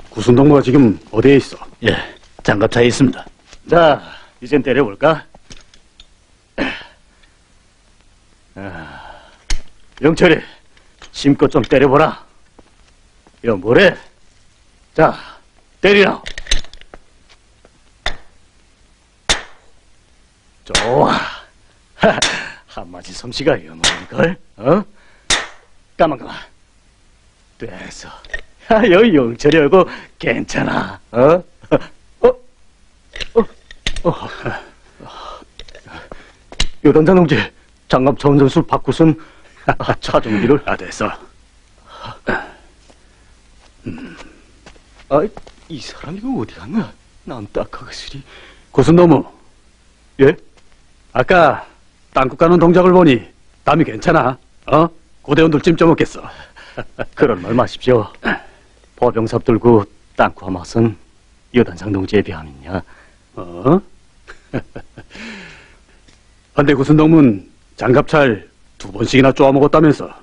Speaker 1: 구순 동무가 지금 어디에 있어?
Speaker 7: 예, 장갑차에 있습니다. 자, 이젠 때려볼까? 영철이, 힘껏 좀 때려보라. 야, 뭐래? 자, 때리라. 좋아. 한마디 솜씨가 어마어마한걸? 어? 가만. 됐어. 여기 영철이하고 괜찮아. 요단장 동지, 장갑 전 선수 박구순 차종기를 됐어. 이 사람 이거 어디 갔나? 난 딱하겠으리.
Speaker 1: 구순 동무. 예? 아까 땅굴 가는 동작을 보니 담이 괜찮아. 고대원들 찜쪄 먹겠어.
Speaker 7: 그런 말 마십시오. 보병삽 들고 땅굴 맛은 여단장 동지에 비하면야.
Speaker 1: 헌데 구순 동문 장갑차를 2번씩이나 쪼아먹었다면서.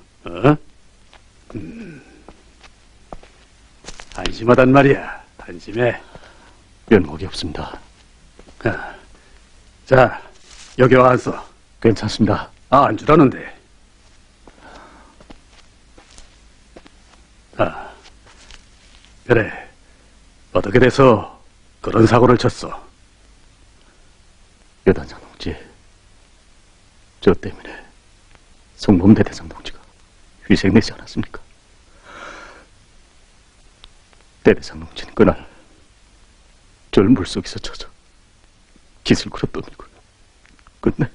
Speaker 1: 한심하단 말이야. 한심해.
Speaker 7: 면목이 없습니다.
Speaker 1: 자, 여기 와 앉어.
Speaker 7: 괜찮습니다.
Speaker 1: 아, 안 주라는데. 그래. 어떻게 돼서 그런 사고를 쳤어?
Speaker 7: 여단장 동지, 저 때문에 송범대 대장 동지가 희생되지 않았습니까? 대대장 동지는 그날 절 물속에서 쳐져 기슬구로 떠밀고 끝내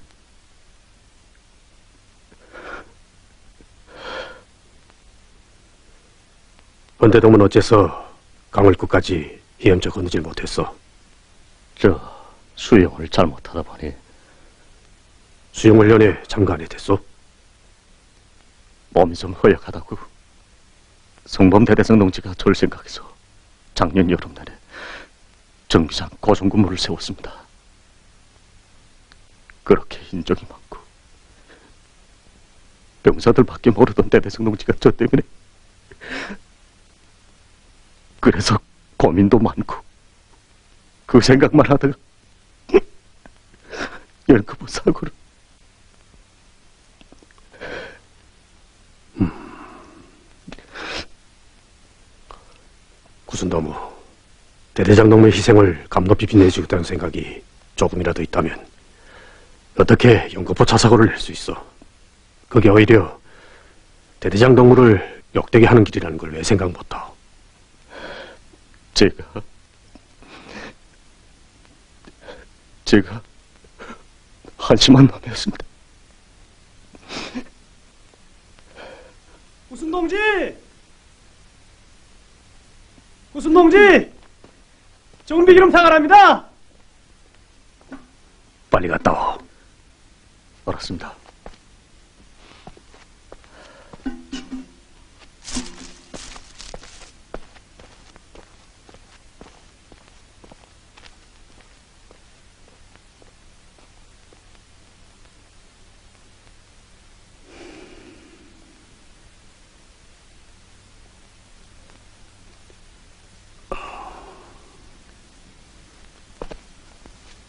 Speaker 1: 원대동은 어째서 강을 끝까지 헤엄쳐 건너질 못했어?
Speaker 7: 저 수영을 잘못하다 보니
Speaker 1: 수영훈련에 참가하게 됐어?
Speaker 7: 몸이 좀 허약하다고 송범대 대장 동지가 절 생각해서 작년 여름날에 정비장 고정근무를 세웠습니다. 그렇게 인정이 많고 병사들밖에 모르던 대대장 동지가 저 때문에 그래서 고민도 많고 그 생각만 하다가 열그부 사고를
Speaker 1: 구순도무 대대장 동무의 희생을 감높이 빛내주겠다는 생각이 조금이라도 있다면 어떻게 연거포 차사고를 낼 수 있어? 그게 오히려 대대장 동무를 역되게 하는 길이라는 걸 왜 생각 못하오?
Speaker 7: 제가 한심한 놈이었습니다.
Speaker 6: 구순동지! 구순동지! 정비기름 사가랍니다!
Speaker 1: 빨리 갔다 와.
Speaker 7: 알았습니다.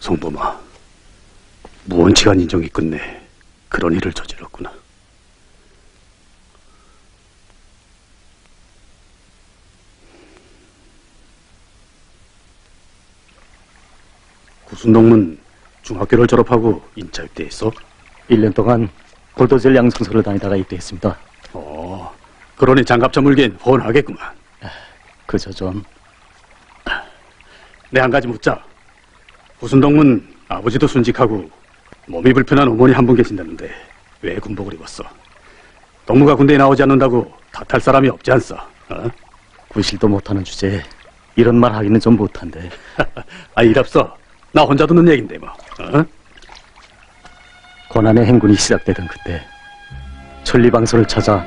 Speaker 1: 송범아, 무언치간 인정이 끝내 그런 일을 저질렀구나. 구순동문 중학교를 졸업하고 인차 입대했어?
Speaker 7: 1년 동안 골도젤 양성소를 다니다가 입대했습니다.
Speaker 1: 그러니 장갑차 물기엔 훤하겠구만.
Speaker 7: 그저 좀
Speaker 1: 내 한 가지 묻자. 구순동문 아버지도 순직하고 몸이 불편한 어머니 한 분 계신다는데 왜 군복을 입었어? 동무가 군대에 나오지 않는다고 탓할 사람이 없지 않소? 어?
Speaker 7: 구실도 못하는 주제에 이런 말 하기는 좀 못한데
Speaker 1: 아, 일 없어. 나 혼자 듣는 얘긴데 뭐. 어?
Speaker 7: 고난의 행군이 시작되던 그때 천리방서를 찾아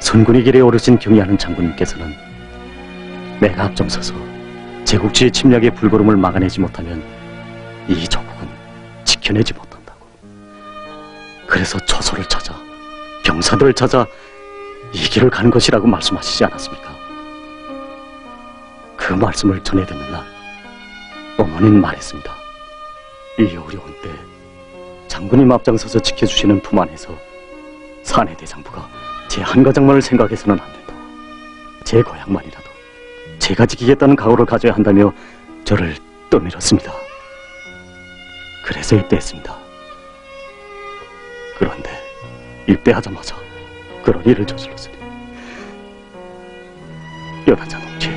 Speaker 7: 선군의 길에 오르신 경의하는 장군님께서는 내가 앞장서서 제국주의 침략의 불구름을 막아내지 못하면 이 조국은 지켜내지 못한다고. 그래서 초소를 찾아 병사들을 찾아 이 길을 가는 것이라고 말씀하시지 않았습니까? 그 말씀을 전해 듣는 날 어머니는 말했습니다. 이 어려운 때 장군님 앞장서서 지켜주시는 품 안에서 사내 대장부가 제 한 가정만을 생각해서는 안 된다고. 제 고향만이라도 제가 지키겠다는 각오를 가져야 한다며 저를 떠밀었습니다. 그래서 입대했습니다. 그런데 입대하자마자 그런 일을 저질렀으니 여단장 동지,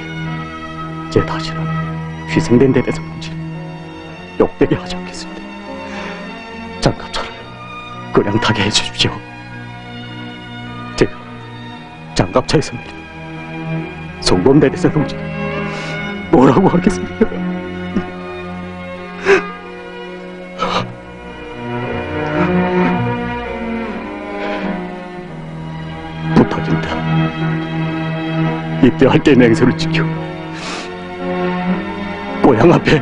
Speaker 7: 제 다시는 희생된 대대장 동지를 욕되게 하지 않겠습니다. 장갑차를 그냥 타게 해주십시오. 제가 장갑차에서 내린 송범 대대장 동지 뭐라고 하겠습니까? 부탁입니다. 입대할 때 맹세를 지켜 고향 앞에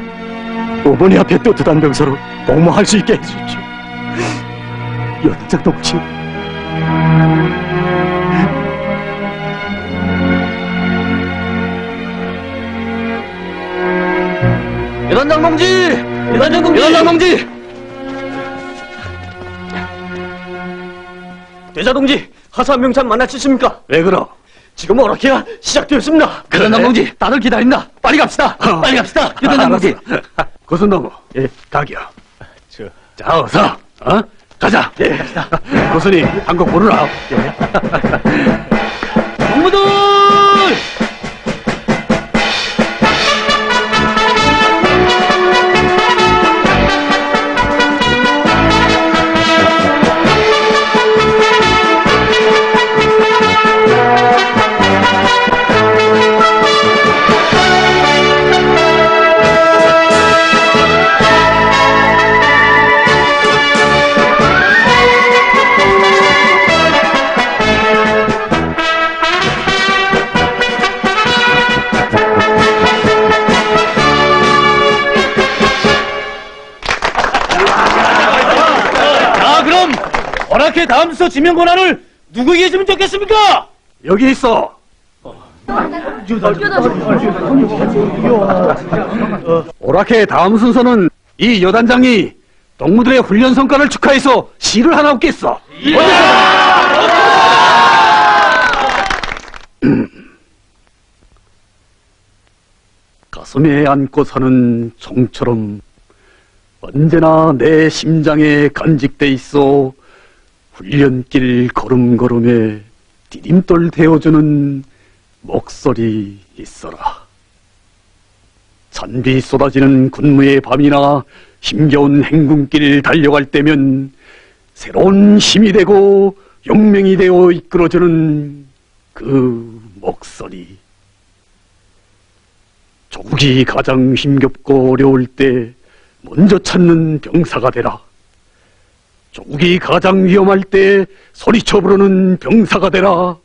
Speaker 7: 어머니 앞에 떳떳한 병사로 복무할 수 있게 해주십시오. 여단장 동지.
Speaker 3: 여단장 동지! 여단장 동지!
Speaker 7: 여단장 동지! 대자 동지, 하사 명찬 만나주십니까?
Speaker 1: 왜 그러?
Speaker 7: 지금 오락회가 시작되었습니다.
Speaker 3: 여단장 동지, 다들 기다린다. 빨리 갑시다. 빨리 갑시다. 여단장 동지.
Speaker 1: 고순동무,
Speaker 7: 예.
Speaker 1: 가기요. 자, 어서, 가자.
Speaker 7: 예.
Speaker 1: 고순이, 한 곡 부르라.
Speaker 3: 동무들!
Speaker 7: 자, 그럼 오락회 다음 수서 지명 권한을 누구에게 주면 좋겠습니까?
Speaker 1: 여기 있어. 오락회 다음 순서는 이 여단장이 동무들의 훈련 성과를 축하해서 시를 하나 얻겠어. 가슴에 안고 사는 총처럼 언제나 내 심장에 간직돼 있어 훈련길 걸음걸음에 디딤돌 되어주는 목소리 있어라. 잔비 쏟아지는 군무의 밤이나 힘겨운 행군길 달려갈 때면 새로운 힘이 되고 용맹이 되어 이끌어주는 그 목소리. 조국이 가장 힘겹고 어려울 때 먼저 찾는 병사가 되라. 조국이 가장 위험할 때 소리쳐 부르는 병사가 되라.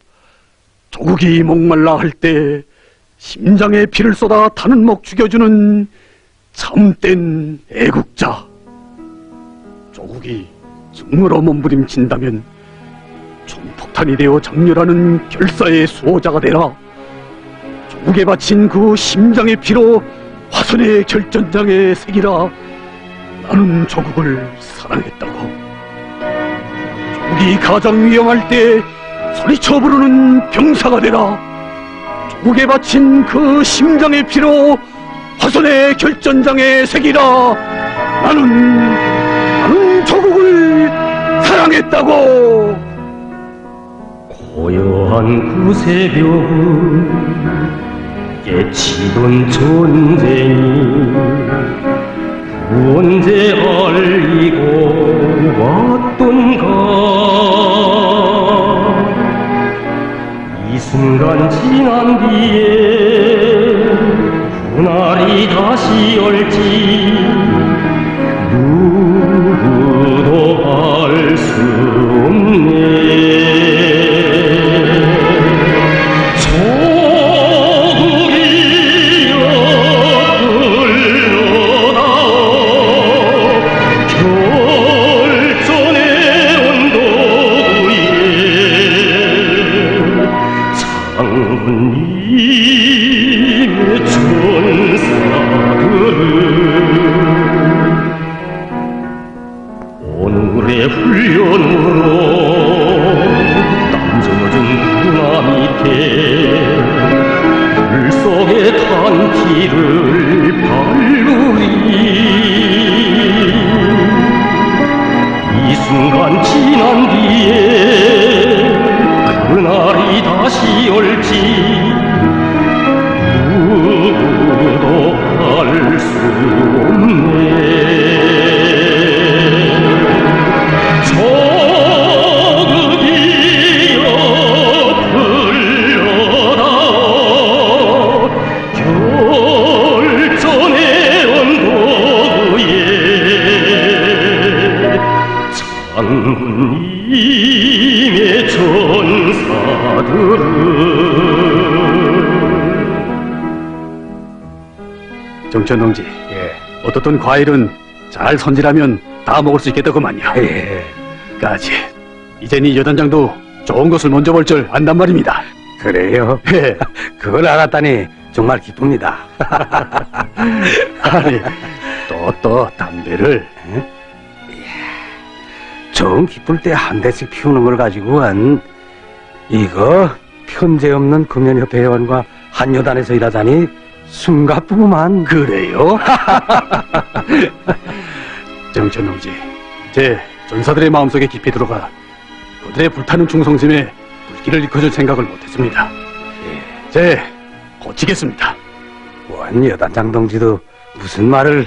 Speaker 1: 조국이 목말라 할 때 심장에 피를 쏟아 타는 목 죽여주는 참된 애국자. 조국이 증오로 몸부림친다면 총폭탄이 되어 장렬하는 결사의 수호자가 되라. 조국에 바친 그 심장의 피로 화선의 결전장에 새기라. 나는 조국을 사랑했다고. 조국이 가장 위험할 때 소리쳐 부르는 병사가 되라. 조국에 바친 그 심장의 피로 화선의 결전장에 새기라. 나는 조국을 사랑했다고.
Speaker 10: 고요한 그 새벽을 깨치던 전쟁이 언제 알리고 왔던가. 이 순간 지난 뒤에 그날이 다시 올지 누구도 알 수 없네. 오늘의 훈련으로 땀 젖은 군화 밑에 불속의 탄길을 밟으리. 이 순간 지난 뒤에 그날이 다시 올지 누구도 알 수 없네. 조국이여 불러다오 결전의 언덕 위에 장군님의 전사들은.
Speaker 1: 정천동지, 어떻든 과일은 잘 손질하면 다 먹을 수 있겠다구만요. 까지. 이젠 이 여단장도 좋은 것을 먼저 볼 줄 안단 말입니다.
Speaker 2: 그래요?
Speaker 1: 예.
Speaker 2: 그걸 알았다니 정말 기쁩니다.
Speaker 1: 아니, 또 담배를.
Speaker 2: 정 기쁠 때 한 대씩 피우는 걸 가지고는 이거 편제 없는 금연협회 회원과 한 여단에서 일하자니 숨가쁘구만.
Speaker 1: 그래요? 정천 동지, 제 전사들의 마음속에 깊이 들어가 그들의 불타는 충성심에 불길을 일으켜줄 생각을 못했습니다. 제 고치겠습니다.
Speaker 2: 원 여단장 동지도 무슨 말을.